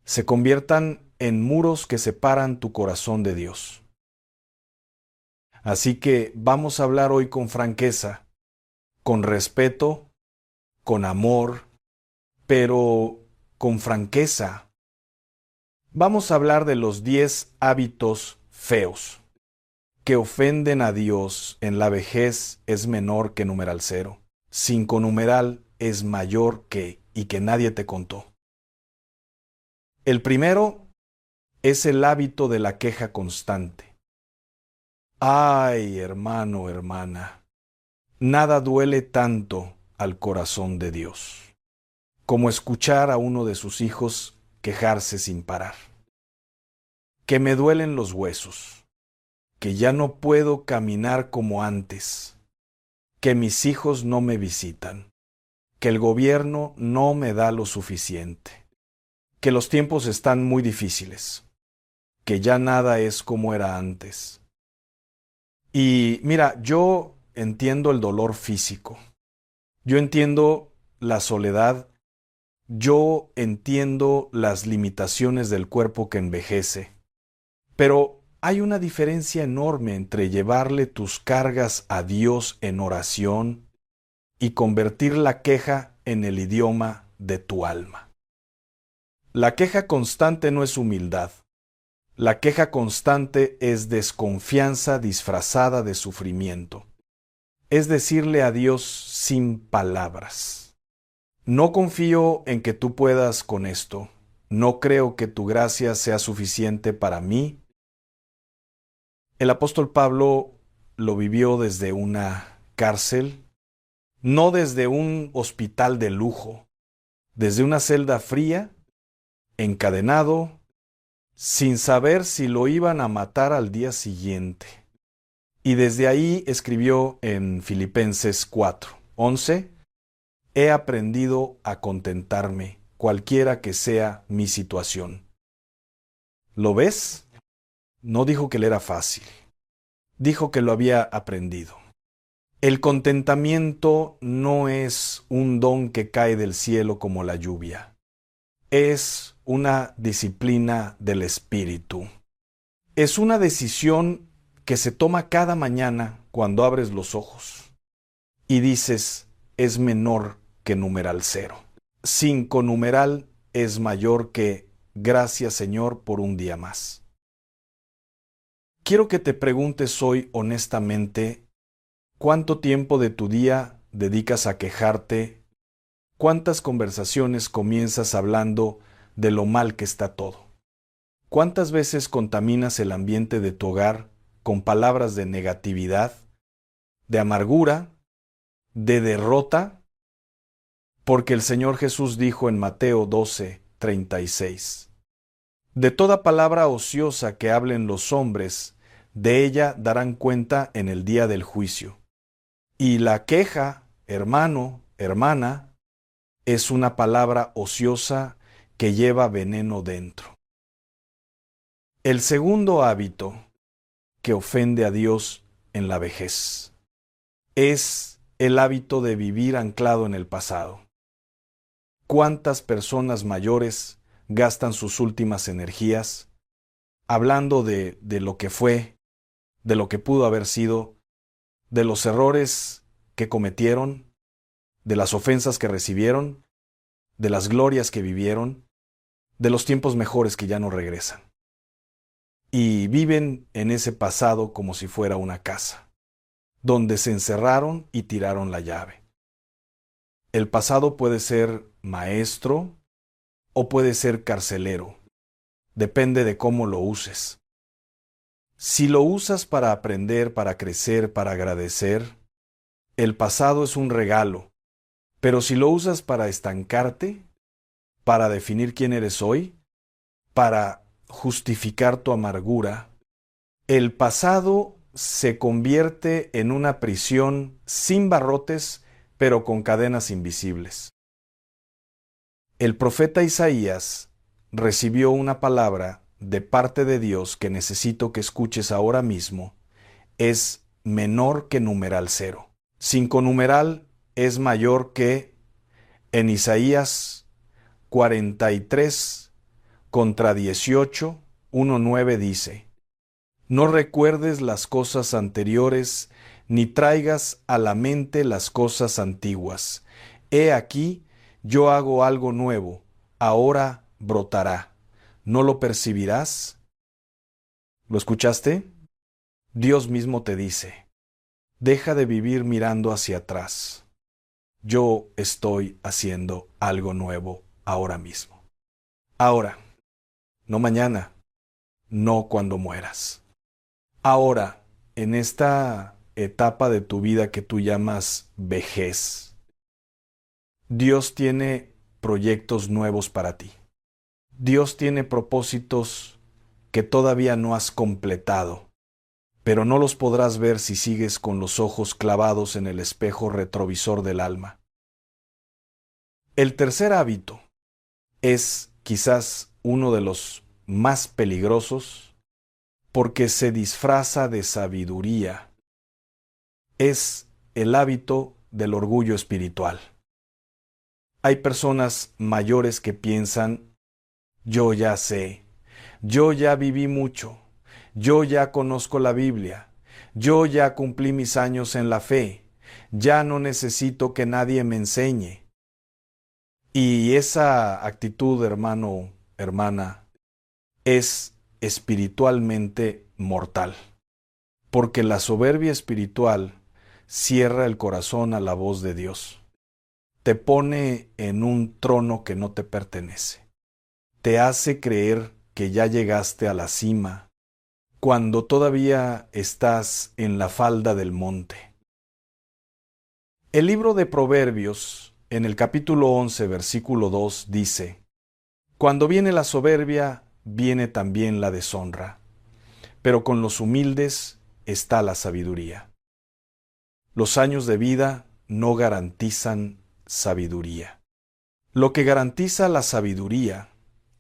se conviertan en muros que separan tu corazón de Dios. Así que vamos a hablar hoy con franqueza, con respeto, con amor, pero con franqueza. Vamos a hablar de los 10 hábitos feos que ofenden a Dios en la vejez es menor que numeral 0. 5 numeral es mayor que y que nadie te contó. El primero es el hábito de la queja constante. Ay, hermano, hermana, nada duele tanto al corazón de Dios como escuchar a uno de sus hijos quejarse sin parar. Que me duelen los huesos, que ya no puedo caminar como antes, que mis hijos no me visitan, que el gobierno no me da lo suficiente, que los tiempos están muy difíciles, que ya nada es como era antes. Y mira, yo entiendo el dolor físico, yo entiendo la soledad, yo entiendo las limitaciones del cuerpo que envejece, pero hay una diferencia enorme entre llevarle tus cargas a Dios en oración y convertir la queja en el idioma de tu alma. La queja constante no es humildad. La queja constante es desconfianza disfrazada de sufrimiento. Es decirle a Dios sin palabras: no confío en que tú puedas con esto. No creo que tu gracia sea suficiente para mí. El apóstol Pablo lo vivió desde una cárcel, no desde un hospital de lujo, desde una celda fría, encadenado, sin saber si lo iban a matar al día siguiente. Y desde ahí escribió en Filipenses 4:11, he aprendido a contentarme, cualquiera que sea mi situación. ¿Lo ves? No dijo que le era fácil, dijo que lo había aprendido. El contentamiento no es un don que cae del cielo como la lluvia. Es una disciplina del espíritu. Es una decisión que se toma cada mañana cuando abres los ojos y dices, es menor que numeral 0. 5 numeral es mayor que gracias Señor por un día más. Quiero que te preguntes hoy honestamente, ¿cuánto tiempo de tu día dedicas a quejarte? ¿Cuántas conversaciones comienzas hablando de lo mal que está todo? ¿Cuántas veces contaminas el ambiente de tu hogar con palabras de negatividad, de amargura, de derrota? Porque el Señor Jesús dijo en Mateo 12:36, de toda palabra ociosa que hablen los hombres, de ella darán cuenta en el día del juicio. Y la queja, hermano, hermana, es una palabra ociosa que lleva veneno dentro. El segundo hábito que ofende a Dios en la vejez es el hábito de vivir anclado en el pasado. ¿Cuántas personas mayores gastan sus últimas energías hablando de lo que fue, de lo que pudo haber sido, de los errores que cometieron, de las ofensas que recibieron, de las glorias que vivieron, de los tiempos mejores que ya no regresan. Y viven en ese pasado como si fuera una casa, donde se encerraron y tiraron la llave. El pasado puede ser maestro o puede ser carcelero. Depende de cómo lo uses. Si lo usas para aprender, para crecer, para agradecer, el pasado es un regalo. Pero si lo usas para estancarte, para definir quién eres hoy, para justificar tu amargura, el pasado se convierte en una prisión sin barrotes, pero con cadenas invisibles. El profeta Isaías recibió una palabra de parte de Dios que necesito que escuches ahora mismo. Es menor que numeral 0. 5 numeral es mayor que en Isaías 43 contra 18, 1:9 dice: No recuerdes las cosas anteriores, ni traigas a la mente las cosas antiguas. He aquí, yo hago algo nuevo, ahora brotará. ¿No lo percibirás? ¿Lo escuchaste? Dios mismo te dice: deja de vivir mirando hacia atrás. Yo estoy haciendo algo nuevo ahora mismo. Ahora, no mañana, no cuando mueras. Ahora, en esta etapa de tu vida que tú llamas vejez, Dios tiene proyectos nuevos para ti. Dios tiene propósitos que todavía no has completado, pero no los podrás ver si sigues con los ojos clavados en el espejo retrovisor del alma. El tercer hábito es quizás uno de los más peligrosos porque se disfraza de sabiduría. Es el hábito del orgullo espiritual. Hay personas mayores que piensan: yo ya sé, yo ya viví mucho, yo ya conozco la Biblia, yo ya cumplí mis años en la fe, ya no necesito que nadie me enseñe. Y esa actitud, hermano, hermana, es espiritualmente mortal, porque la soberbia espiritual cierra el corazón a la voz de Dios. Te pone en un trono que no te pertenece. Te hace creer que ya llegaste a la cima, cuando todavía estás en la falda del monte. El libro de Proverbios, en el capítulo 11, versículo 2, dice: Cuando viene la soberbia, viene también la deshonra, pero con los humildes está la sabiduría. Los años de vida no garantizan sabiduría. Lo que garantiza la sabiduría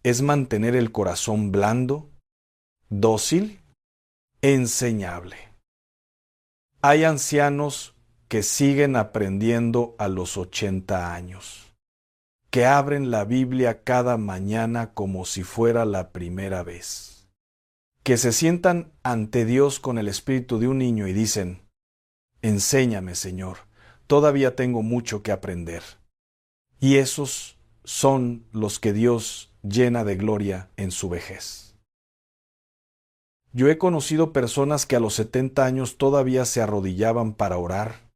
es mantener el corazón blando, dócil, enseñable. Hay ancianos que siguen aprendiendo a los 80 años, que abren la Biblia cada mañana como si fuera la primera vez, que se sientan ante Dios con el espíritu de un niño y dicen: enséñame, Señor, todavía tengo mucho que aprender. Y esos son los que Dios llena de gloria en su vejez. Yo he conocido personas que a los 70 años todavía se arrodillaban para orar,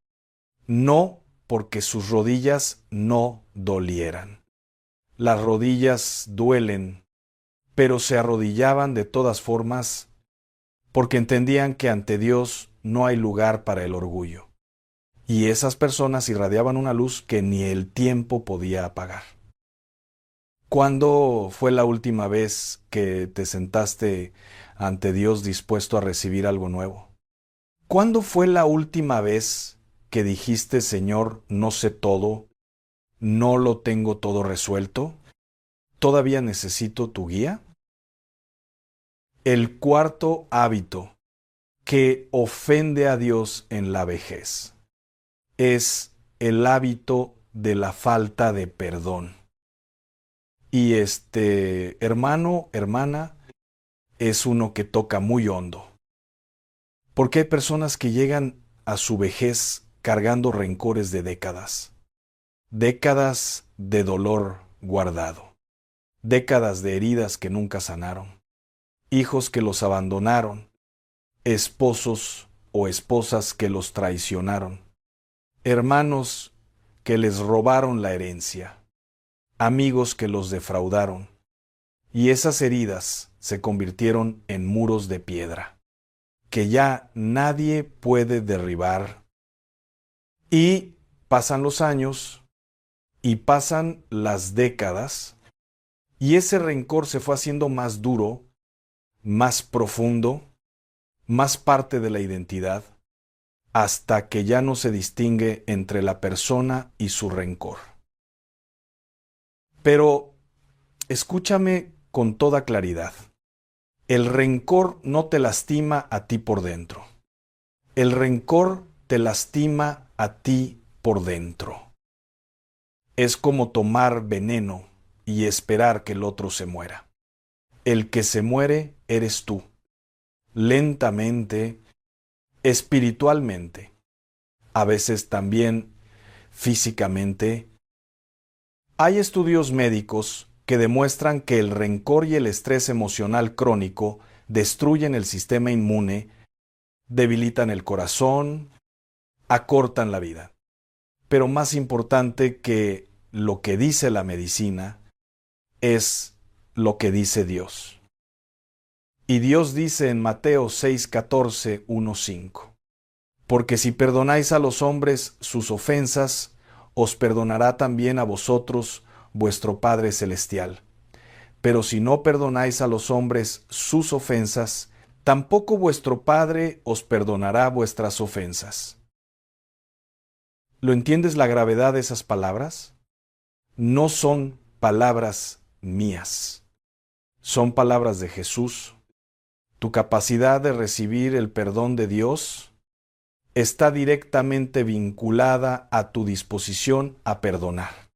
no porque sus rodillas no dolieran. Las rodillas duelen, pero se arrodillaban de todas formas porque entendían que ante Dios no hay lugar para el orgullo. Y esas personas irradiaban una luz que ni el tiempo podía apagar. ¿Cuándo fue la última vez que te sentaste ante Dios dispuesto a recibir algo nuevo? ¿Cuándo fue la última vez que dijiste: Señor, no sé todo, no lo tengo todo resuelto, todavía necesito tu guía? El cuarto hábito que ofende a Dios en la vejez es el hábito de la falta de perdón. Y hermano, hermana, es uno que toca muy hondo. Porque hay personas que llegan a su vejez cargando rencores de décadas. Décadas de dolor guardado. Décadas de heridas que nunca sanaron. Hijos que los abandonaron. Esposos o esposas que los traicionaron. Hermanos que les robaron la herencia. Amigos que los defraudaron. Y esas heridas se convirtieron en muros de piedra, que ya nadie puede derribar. Y pasan los años, y pasan las décadas, y ese rencor se fue haciendo más duro, más profundo, más parte de la identidad, hasta que ya no se distingue entre la persona y su rencor. Pero escúchame con toda claridad. El rencor no te lastima a ti por dentro. El rencor te lastima a ti por dentro. Es como tomar veneno y esperar que el otro se muera. El que se muere eres tú. Lentamente, espiritualmente, a veces también físicamente. Hay estudios médicos que demuestran que el rencor y el estrés emocional crónico destruyen el sistema inmune, debilitan el corazón, acortan la vida. Pero más importante que lo que dice la medicina es lo que dice Dios. Y Dios dice en Mateo 6:14, 1:5, porque si perdonáis a los hombres sus ofensas, os perdonará también a vosotros vuestro Padre Celestial. Pero si no perdonáis a los hombres sus ofensas, tampoco vuestro Padre os perdonará vuestras ofensas. ¿Lo entiendes la gravedad de esas palabras? No son palabras mías. Son palabras de Jesús. Tu capacidad de recibir el perdón de Dios está directamente vinculada a tu disposición a perdonar.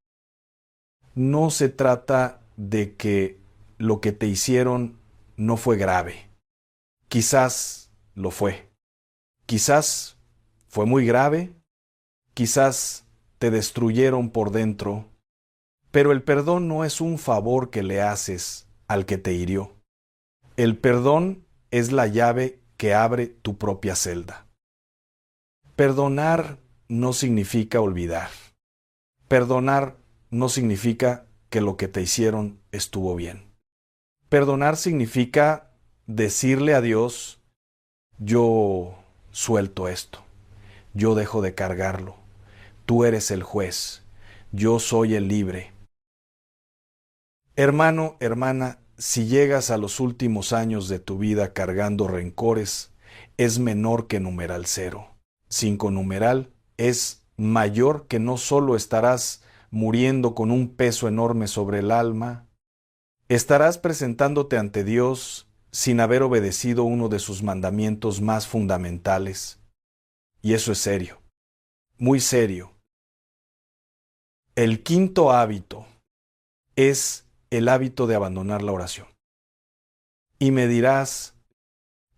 No se trata de que lo que te hicieron no fue grave. Quizás lo fue. Quizás fue muy grave. Quizás te destruyeron por dentro. Pero el perdón no es un favor que le haces al que te hirió. El perdón es la llave que abre tu propia celda. Perdonar no significa olvidar. Perdonar no significa que lo que te hicieron estuvo bien. Perdonar significa decirle a Dios, yo suelto esto, yo dejo de cargarlo, tú eres el juez, yo soy el libre. Hermano, hermana, si llegas a los últimos años de tu vida cargando rencores, es menor que numeral 0. 5 numeral es mayor que no solo estarás muriendo con un peso enorme sobre el alma, estarás presentándote ante Dios sin haber obedecido uno de sus mandamientos más fundamentales. Y eso es serio, muy serio. El quinto hábito es el hábito de abandonar la oración. Y me dirás,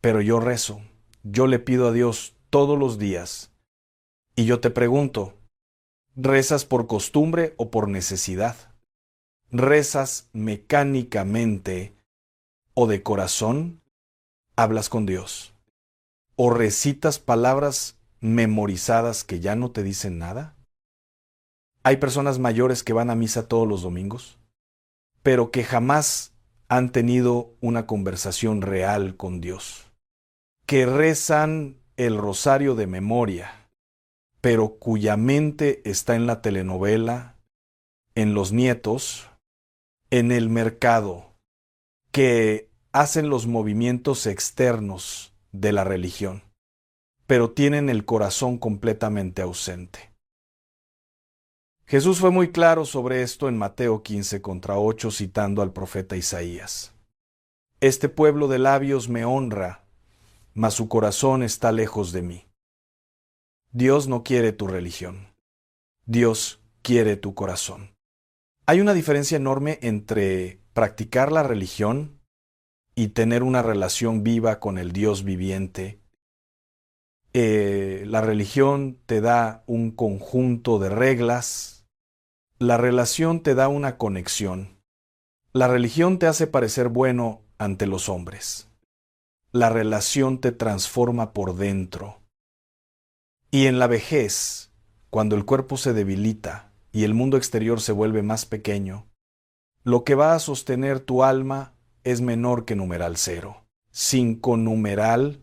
pero yo rezo, yo le pido a Dios todos los días. Y yo te pregunto, ¿rezas por costumbre o por necesidad? ¿Rezas mecánicamente o de corazón? ¿Hablas con Dios? ¿O recitas palabras memorizadas que ya no te dicen nada? Hay personas mayores que van a misa todos los domingos, pero que jamás han tenido una conversación real con Dios, que rezan el rosario de memoria, pero cuya mente está en la telenovela, en los nietos, en el mercado, que hacen los movimientos externos de la religión, pero tienen el corazón completamente ausente. Jesús fue muy claro sobre esto en Mateo 15:8, citando al profeta Isaías. Este pueblo de labios me honra, mas su corazón está lejos de mí. Dios no quiere tu religión. Dios quiere tu corazón. Hay una diferencia enorme entre practicar la religión y tener una relación viva con el Dios viviente. La religión te da un conjunto de reglas. La relación te da una conexión. La religión te hace parecer bueno ante los hombres. La relación te transforma por dentro. Y en la vejez, cuando el cuerpo se debilita y el mundo exterior se vuelve más pequeño, lo que va a sostener tu alma es menor que numeral 0. 5 numeral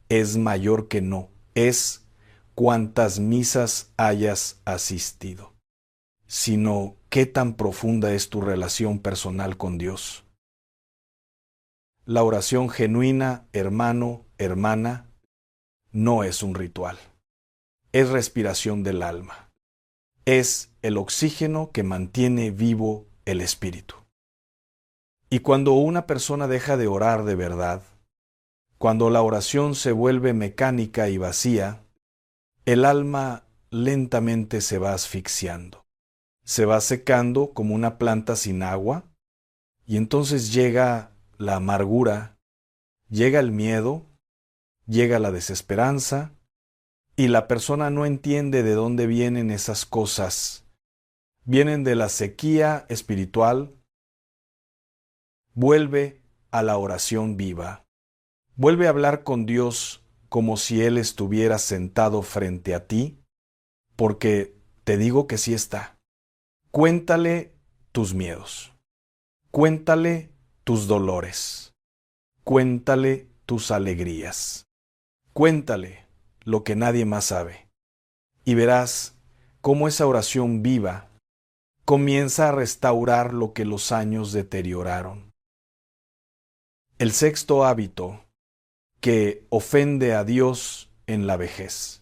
es mayor que no. Es cuántas misas hayas asistido, sino qué tan profunda es tu relación personal con Dios. La oración genuina, hermano, hermana, no es un ritual. Es respiración del alma. Es el oxígeno que mantiene vivo el espíritu. Y cuando una persona deja de orar de verdad, cuando la oración se vuelve mecánica y vacía, el alma lentamente se va asfixiando. Se va secando como una planta sin agua, y entonces llega la amargura, llega el miedo, llega la desesperanza, y la persona no entiende de dónde vienen esas cosas. Vienen de la sequía espiritual. Vuelve a la oración viva. Vuelve a hablar con Dios como si Él estuviera sentado frente a ti, porque te digo que sí está. Cuéntale tus miedos. Cuéntale tus dolores. Cuéntale tus alegrías. Cuéntale lo que nadie más sabe. Y verás cómo esa oración viva comienza a restaurar lo que los años deterioraron. El sexto hábito que ofende a Dios en la vejez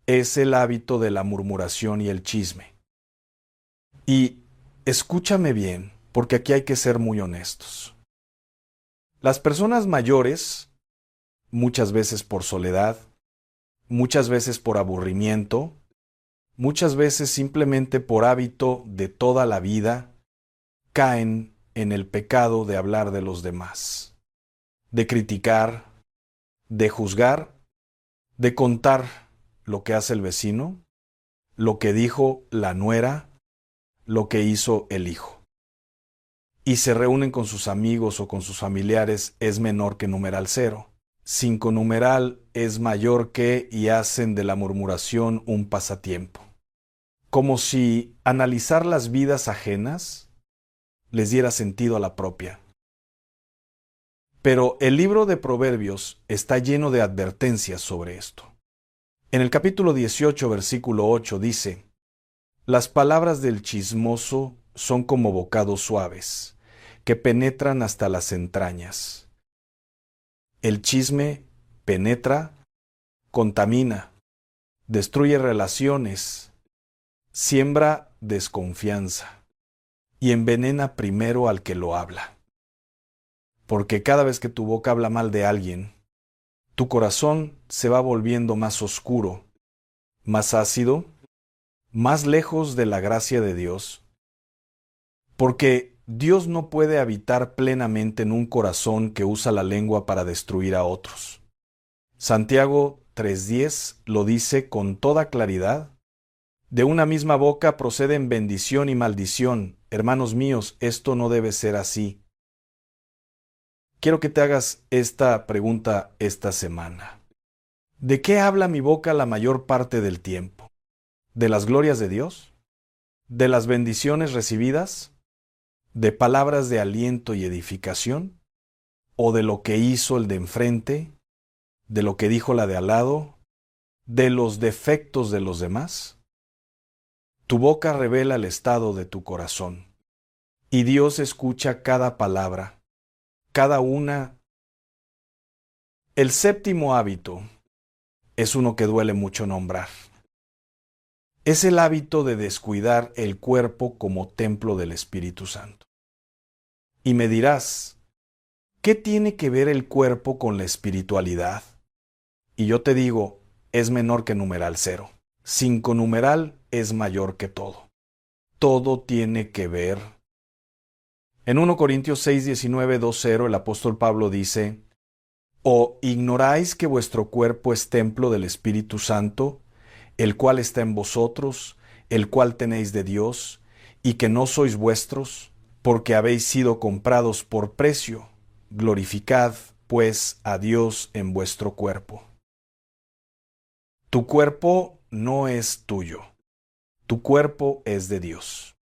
es el hábito de la murmuración y el chisme. Y escúchame bien, porque aquí hay que ser muy honestos. Las personas mayores, muchas veces por soledad, muchas veces por aburrimiento, muchas veces simplemente por hábito de toda la vida, caen en el pecado de hablar de los demás, de criticar, de juzgar, de contar lo que hace el vecino, lo que dijo la nuera, lo que hizo el hijo. Y se reúnen con sus amigos o con sus familiares, es menor que numeral 0. 5 numeral es mayor que, y hacen de la murmuración un pasatiempo. Como si analizar las vidas ajenas les diera sentido a la propia. Pero el libro de Proverbios está lleno de advertencias sobre esto. En el capítulo 18, versículo 8 dice: las palabras del chismoso son como bocados suaves, que penetran hasta las entrañas. El chisme penetra, contamina, destruye relaciones, siembra desconfianza y envenena primero al que lo habla. Porque cada vez que tu boca habla mal de alguien, tu corazón se va volviendo más oscuro, más ácido, más lejos de la gracia de Dios, porque Dios no puede habitar plenamente en un corazón que usa la lengua para destruir a otros. Santiago 3:10 lo dice con toda claridad. De una misma boca proceden bendición y maldición. Hermanos míos, esto no debe ser así. Quiero que te hagas esta pregunta esta semana. ¿De qué habla mi boca la mayor parte del tiempo? ¿De las glorias de Dios? ¿De las bendiciones recibidas? ¿De palabras de aliento y edificación? ¿O de lo que hizo el de enfrente? ¿De lo que dijo la de al lado? ¿De los defectos de los demás? Tu boca revela el estado de tu corazón, y Dios escucha cada palabra, cada una. El séptimo hábito es uno que duele mucho nombrar. Es el hábito de descuidar el cuerpo como templo del Espíritu Santo. Y me dirás, ¿qué tiene que ver el cuerpo con la espiritualidad? Y yo te digo, es menor que numeral 0. 5 numeral es mayor que todo. Todo tiene que ver. En 1 Corintios 6, 19, 2:0 el apóstol Pablo dice: ¿O ignoráis que vuestro cuerpo es templo del Espíritu Santo, el cual está en vosotros, el cual tenéis de Dios, y que no sois vuestros, porque habéis sido comprados por precio? Glorificad, pues, a Dios en vuestro cuerpo. Tu cuerpo no es tuyo. Tu cuerpo es de Dios.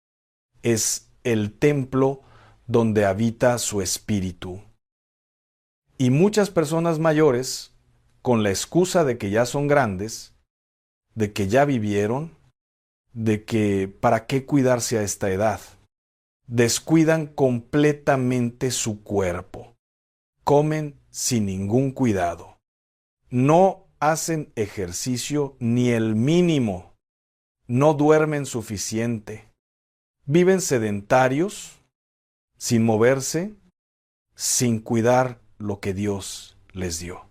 Es el templo donde habita su espíritu. Y muchas personas mayores, con la excusa de que ya son grandes, de que ya vivieron, de que para qué cuidarse a esta edad, descuidan completamente su cuerpo. Comen sin ningún cuidado. No hacen ejercicio ni el mínimo. No duermen suficiente. Viven sedentarios, sin moverse, sin cuidar lo que Dios les dio.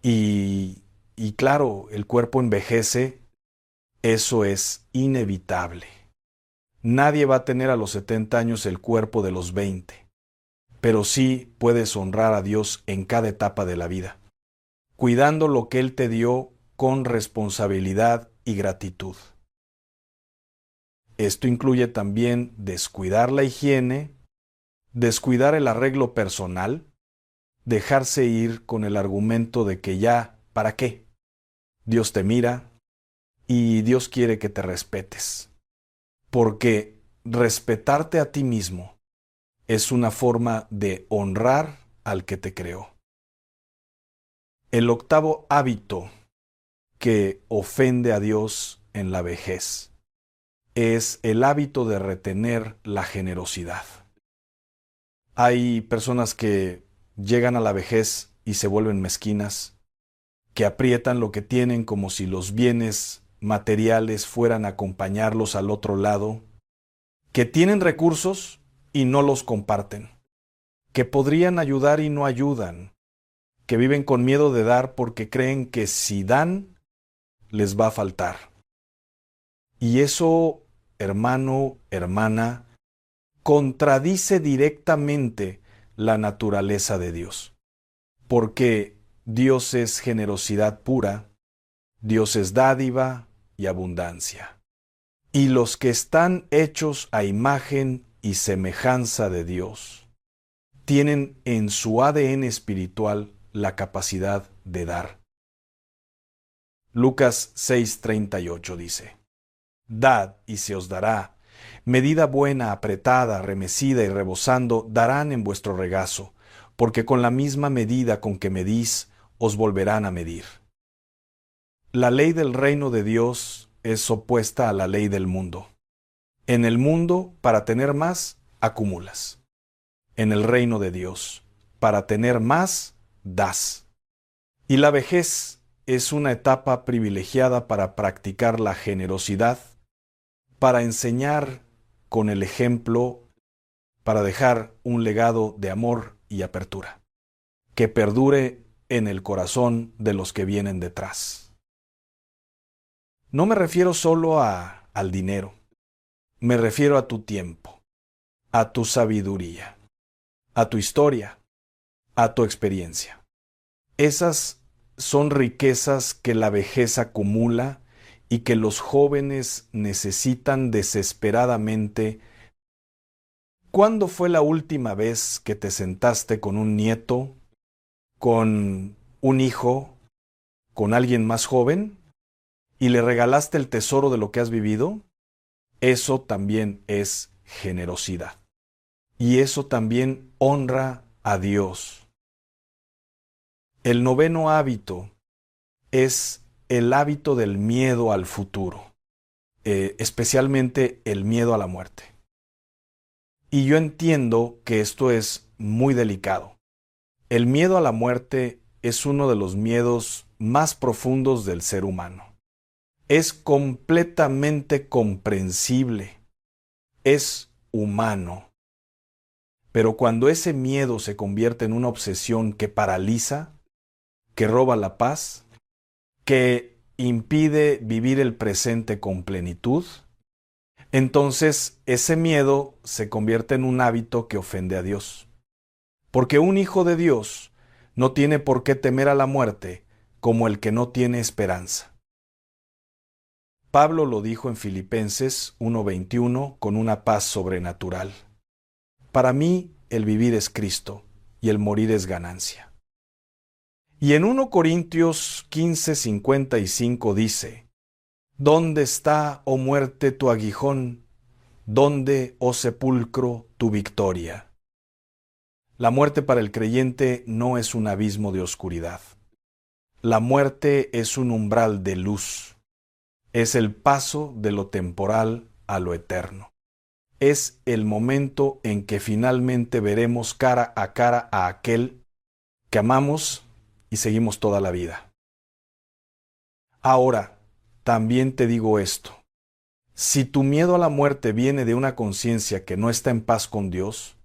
Y claro, el cuerpo envejece, eso es inevitable. Nadie va a tener a los 70 años el cuerpo de los 20, pero sí puedes honrar a Dios en cada etapa de la vida, cuidando lo que Él te dio con responsabilidad y gratitud. Esto incluye también descuidar la higiene, descuidar el arreglo personal, dejarse ir con el argumento de que ya, ¿para qué? Dios te mira y Dios quiere que te respetes. Porque respetarte a ti mismo es una forma de honrar al que te creó. El octavo hábito que ofende a Dios en la vejez es el hábito de retener la generosidad. Hay personas que llegan a la vejez y se vuelven mezquinas, que aprietan lo que tienen como si los bienes materiales fueran a acompañarlos al otro lado, que tienen recursos y no los comparten, que podrían ayudar y no ayudan, que viven con miedo de dar porque creen que si dan, les va a faltar. Y eso, hermano, hermana, contradice directamente la naturaleza de Dios, porque Dios es generosidad pura, Dios es dádiva y abundancia. Y los que están hechos a imagen y semejanza de Dios tienen en su ADN espiritual la capacidad de dar. Lucas 6:38 dice: Dad y se os dará, medida buena, apretada, remecida y rebosando, darán en vuestro regazo, porque con la misma medida con que medís, os volverán a medir. La ley del reino de Dios es opuesta a la ley del mundo. En el mundo, para tener más, acumulas. En el reino de Dios, para tener más, das. Y la vejez es una etapa privilegiada para practicar la generosidad, para enseñar con el ejemplo, para dejar un legado de amor y apertura, que perdure en el corazón de los que vienen detrás. No me refiero solo al dinero, me refiero a tu tiempo, a tu sabiduría, a tu historia, a tu experiencia. Esas son riquezas que la vejez acumula y que los jóvenes necesitan desesperadamente. ¿Cuándo fue la última vez que te sentaste con un nieto, con un hijo, con alguien más joven y le regalaste el tesoro de lo que has vivido? Eso también es generosidad. Y eso también honra a Dios. El noveno hábito es el hábito del miedo al futuro, especialmente el miedo a la muerte. Y yo entiendo que esto es muy delicado. El miedo a la muerte es uno de los miedos más profundos del ser humano. Es completamente comprensible. Es humano. Pero cuando ese miedo se convierte en una obsesión que paraliza, que roba la paz, que impide vivir el presente con plenitud, entonces ese miedo se convierte en un hábito que ofende a Dios. Porque un hijo de Dios no tiene por qué temer a la muerte como el que no tiene esperanza. Pablo lo dijo en Filipenses 1:21 con una paz sobrenatural. Para mí el vivir es Cristo y el morir es ganancia. Y en 1 Corintios 15:55 dice: ¿Dónde está, oh muerte, tu aguijón? ¿Dónde, oh sepulcro, tu victoria? La muerte para el creyente no es un abismo de oscuridad. La muerte es un umbral de luz. Es el paso de lo temporal a lo eterno. Es el momento en que finalmente veremos cara a aquel que amamos y seguimos toda la vida. Ahora, también te digo esto. Si tu miedo a la muerte viene de una conciencia que no está en paz con Dios,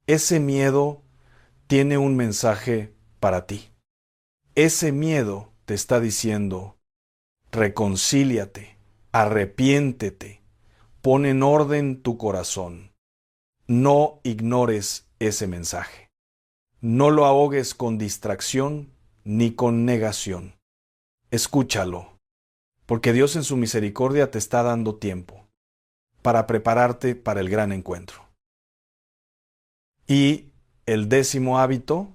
ese miedo tiene un mensaje para ti. Ese miedo te está diciendo: reconcíliate, arrepiéntete, pon en orden tu corazón. No ignores ese mensaje. No lo ahogues con distracción ni con negación. Escúchalo, porque Dios en su misericordia te está dando tiempo para prepararte para el gran encuentro. Y el 10º hábito,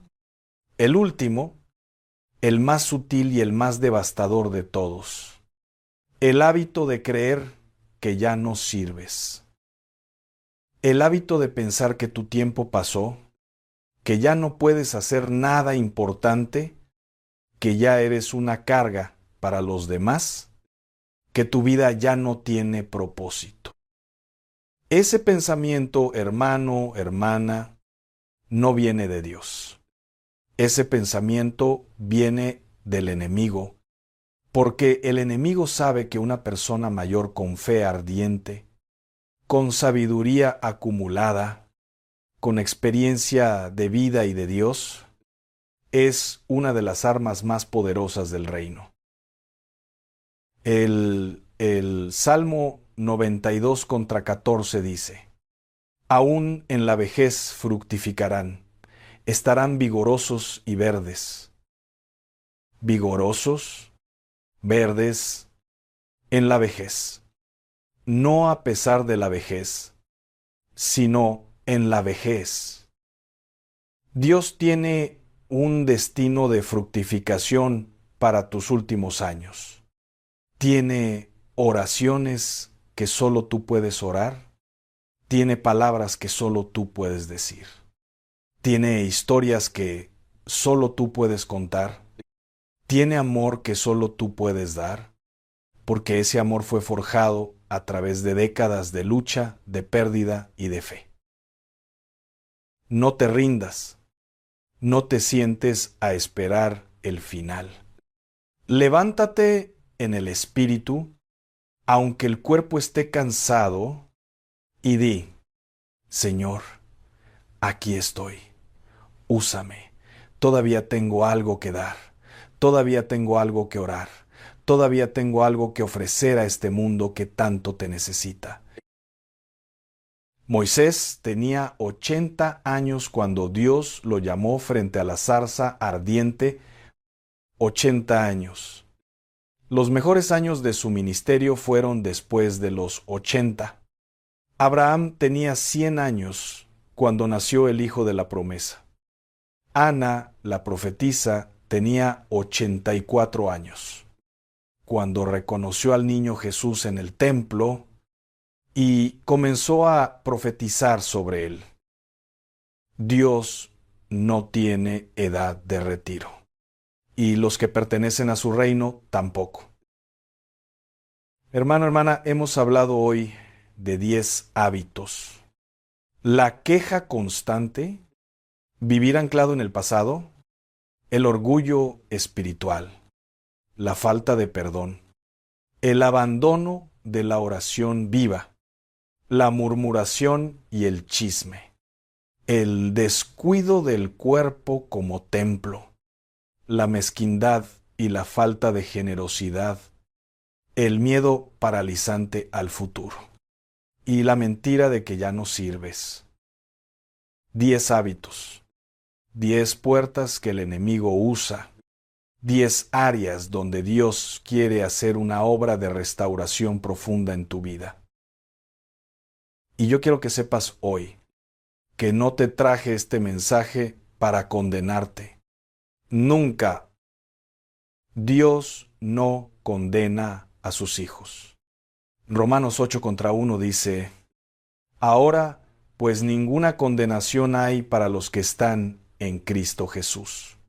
el último, el más sutil y el más devastador de todos: el hábito de creer que ya no sirves. El hábito de pensar que tu tiempo pasó, que ya no puedes hacer nada importante, que ya eres una carga para los demás, que tu vida ya no tiene propósito. Ese pensamiento, hermano, hermana, no viene de Dios. Ese pensamiento viene del enemigo, porque el enemigo sabe que una persona mayor con fe ardiente, con sabiduría acumulada, con experiencia de vida y de Dios, es una de las armas más poderosas del reino. El Salmo 92:14 dice: aún en la vejez fructificarán, estarán vigorosos y verdes. Vigorosos, verdes, en la vejez. No a pesar de la vejez, sino en la vejez. Dios tiene un destino de fructificación para tus últimos años. Tiene oraciones que solo tú puedes orar. Tiene palabras que solo tú puedes decir. Tiene historias que solo tú puedes contar. Tiene amor que solo tú puedes dar, porque ese amor fue forjado a través de décadas de lucha, de pérdida y de fe. No te rindas, no te sientes a esperar el final. Levántate en el espíritu, aunque el cuerpo esté cansado, y di: Señor, aquí estoy, úsame, todavía tengo algo que dar, todavía tengo algo que orar, todavía tengo algo que ofrecer a este mundo que tanto te necesita. Moisés tenía 80 años cuando Dios lo llamó frente a la zarza ardiente. 80 años. Los mejores años de su ministerio fueron después de los 80. Abraham tenía 100 años cuando nació el hijo de la promesa. Ana, la profetisa, tenía 84 años cuando reconoció al niño Jesús en el templo y comenzó a profetizar sobre él. Dios no tiene edad de retiro, y los que pertenecen a su reino tampoco. Hermano, hermana, hemos hablado hoy de 10 hábitos. La queja constante, vivir anclado en el pasado, el orgullo espiritual, la falta de perdón, el abandono de la oración viva, la murmuración y el chisme, el descuido del cuerpo como templo, la mezquindad y la falta de generosidad, el miedo paralizante al futuro. y la mentira de que ya no sirves. 10 hábitos, 10 puertas que el enemigo usa, 10 áreas donde Dios quiere hacer una obra de restauración profunda en tu vida. Y yo quiero que sepas hoy que no te traje este mensaje para condenarte. Nunca. Dios no condena a sus hijos. Romanos 8:1 dice: Ahora, pues ninguna condenación hay para los que están en Cristo Jesús.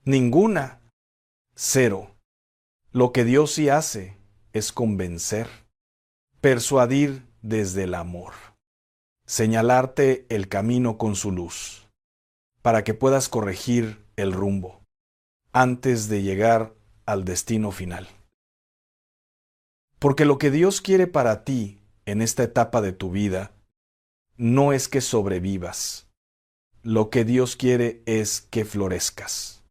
Ninguna. Cero. Lo que Dios sí hace es convencer, persuadir desde el amor, señalarte el camino con su luz, para que puedas corregir el rumbo antes de llegar al destino final. Porque lo que Dios quiere para ti en esta etapa de tu vida no es que sobrevivas. Lo que Dios quiere es que florezcas,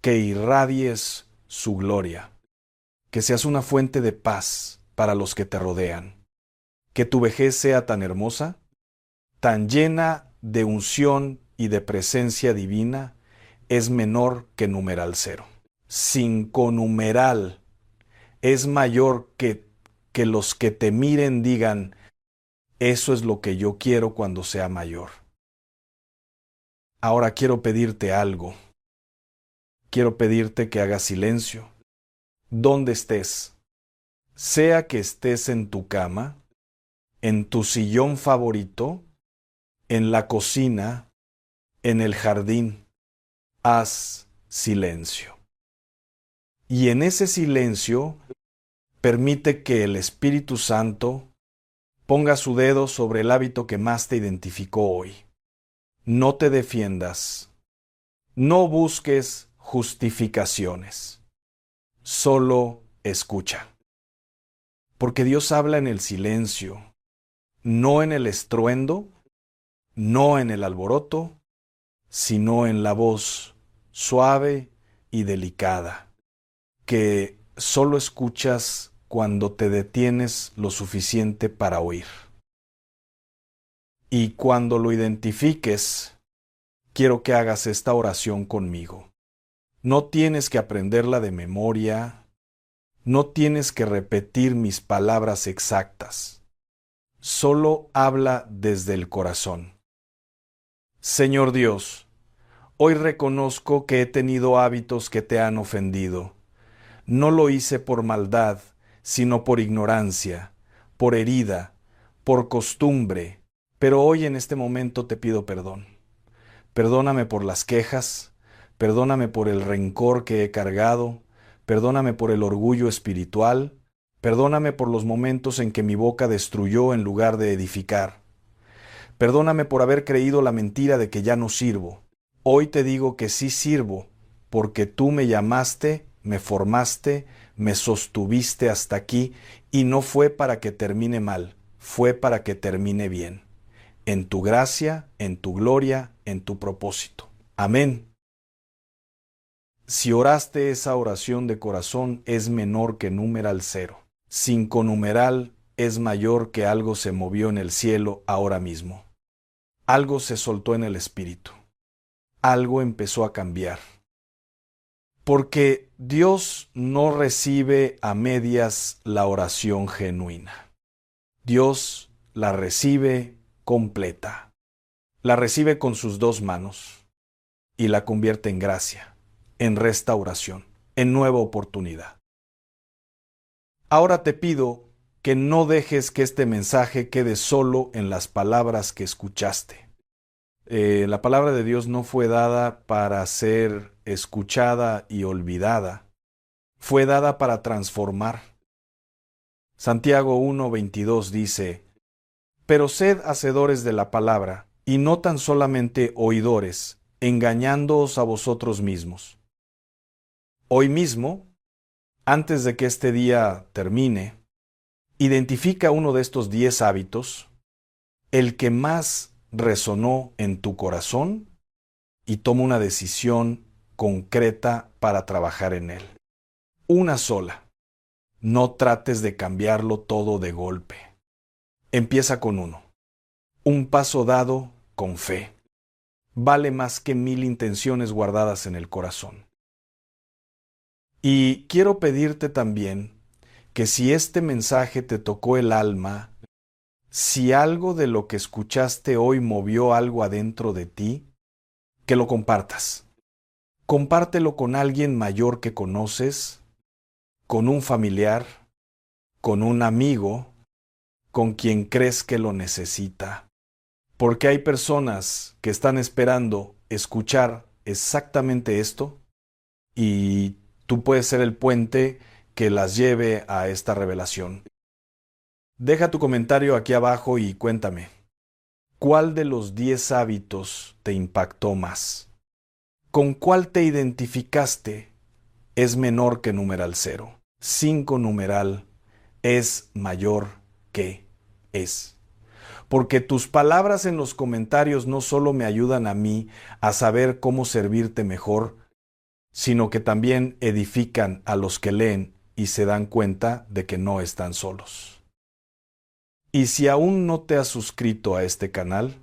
que irradies su gloria, que seas una fuente de paz para los que te rodean, que tu vejez sea tan hermosa, tan llena de unción y de presencia divina, es menor que numeral 0. 5 numeral es mayor que los que te miren digan: eso es lo que yo quiero cuando sea mayor. Ahora quiero pedirte algo. Quiero pedirte que hagas silencio. Donde estés, sea que estés en tu cama, en tu sillón favorito, en la cocina, en el jardín, haz silencio. Y en ese silencio, permite que el Espíritu Santo ponga su dedo sobre el hábito que más te identificó hoy. No te defiendas. No busques justificaciones. Solo escucha. Porque Dios habla en el silencio, no en el estruendo, no en el alboroto, sino en la voz suave y delicada, que solo escuchas cuando te detienes lo suficiente para oír. Y cuando lo identifiques, quiero que hagas esta oración conmigo. No tienes que aprenderla de memoria, no tienes que repetir mis palabras exactas. Solo habla desde el corazón. Señor Dios, hoy reconozco que he tenido hábitos que te han ofendido. No lo hice por maldad, sino por ignorancia, por herida, por costumbre, pero hoy en este momento te pido perdón. Perdóname por las quejas, perdóname por el rencor que he cargado, perdóname por el orgullo espiritual, perdóname por los momentos en que mi boca destruyó en lugar de edificar. Perdóname por haber creído la mentira de que ya no sirvo. Hoy te digo que sí sirvo, porque tú me llamaste, me formaste, me sostuviste hasta aquí, y no fue para que termine mal, fue para que termine bien. En tu gracia, en tu gloria, en tu propósito. Amén. Si oraste esa oración de corazón, es menor que numeral 0. 5 numeral es mayor que algo se movió en el cielo ahora mismo. Algo se soltó en el espíritu. Algo empezó a cambiar. Porque Dios no recibe a medias la oración genuina. Dios la recibe completa. La recibe con sus 2 manos y la convierte en gracia, en restauración, en nueva oportunidad. Ahora te pido que no dejes que este mensaje quede solo en las palabras que escuchaste. La palabra de Dios no fue dada para ser escuchada y olvidada. Fue dada para transformar. Santiago 1:22 dice: Pero sed hacedores de la palabra, y no tan solamente oidores, engañándoos a vosotros mismos. Hoy mismo, antes de que este día termine, identifica uno de estos 10 hábitos, el que más resonó en tu corazón, y toma una decisión concreta para trabajar en él. Una sola. No trates de cambiarlo todo de golpe. Empieza con uno. Un paso dado con fe vale más que 1000 intenciones guardadas en el corazón. Y quiero pedirte también que si este mensaje te tocó el alma, si algo de lo que escuchaste hoy movió algo adentro de ti, que lo compartas. Compártelo con alguien mayor que conoces, con un familiar, con un amigo, con quien crees que lo necesita. Porque hay personas que están esperando escuchar exactamente esto y tú puedes ser el puente que las lleve a esta revelación. Deja tu comentario aquí abajo y cuéntame, ¿cuál de los 10 hábitos te impactó más? ¿Con cuál te identificaste? Es menor que numeral 0. 5 numeral es mayor que es. Porque tus palabras en los comentarios no solo me ayudan a mí a saber cómo servirte mejor, sino que también edifican a los que leen y se dan cuenta de que no están solos. Y si aún no te has suscrito a este canal,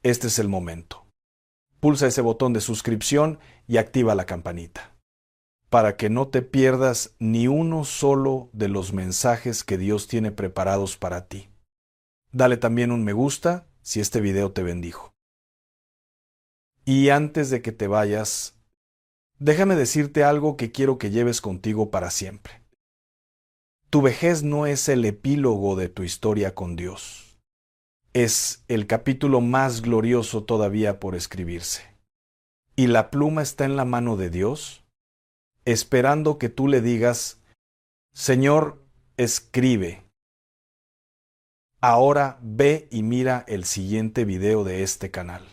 este es el momento. Pulsa ese botón de suscripción y activa la campanita, para que no te pierdas ni uno solo de los mensajes que Dios tiene preparados para ti. Dale también un me gusta si este video te bendijo. Y antes de que te vayas, déjame decirte algo que quiero que lleves contigo para siempre. Tu vejez no es el epílogo de tu historia con Dios. Es el capítulo más glorioso todavía por escribirse. Y la pluma está en la mano de Dios, esperando que tú le digas, Señor, escribe. Ahora ve y mira el siguiente video de este canal.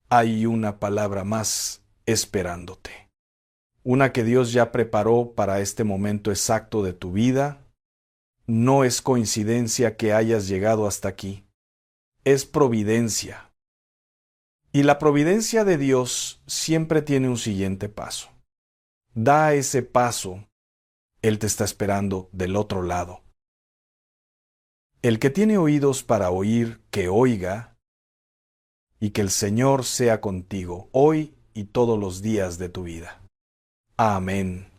Hay una palabra más esperándote. Una que Dios ya preparó para este momento exacto de tu vida. No es coincidencia que hayas llegado hasta aquí. Es providencia. Y la providencia de Dios siempre tiene un siguiente paso. Da ese paso. Él te está esperando del otro lado. El que tiene oídos para oír, que oiga, y que el Señor sea contigo hoy y todos los días de tu vida. Amén.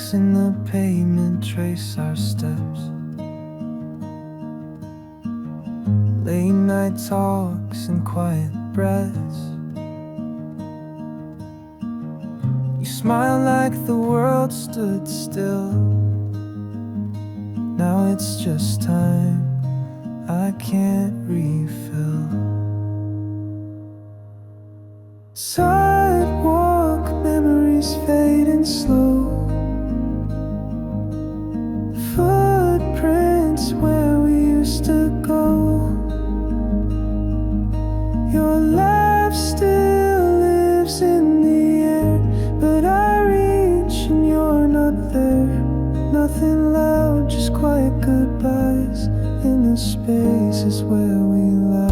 Marks in the pavement trace our steps. Late night talks and quiet breaths. You smile like the world stood still. Now it's just time I can't refill. Sidewalk memories fading slow. Footprints where we used to go. Your laugh still lives in the air, but I reach and you're not there. Nothing loud, just quiet goodbyes in the spaces where we lie.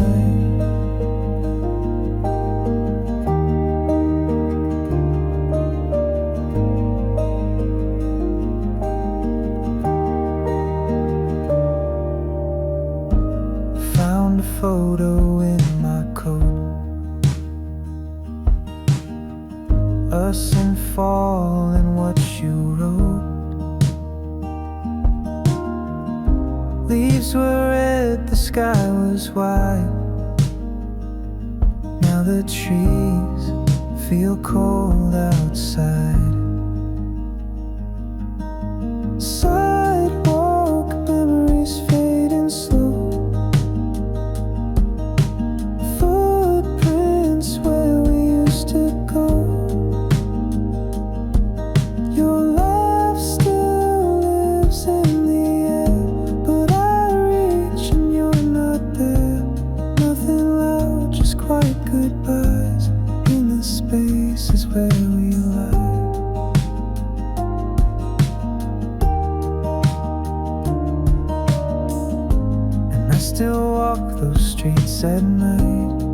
Found a photo in my coat, us in fall and what you wrote. Leaves were red, the sky was white. Now the trees feel cold outside. Sidewalk memories fading slow. Footprints where we used to go. Your laugh still lives in the air, but I reach and you're not there. Nothing loud, just quiet goodbyes in the spaces where we lie. And I still walk those streets at night.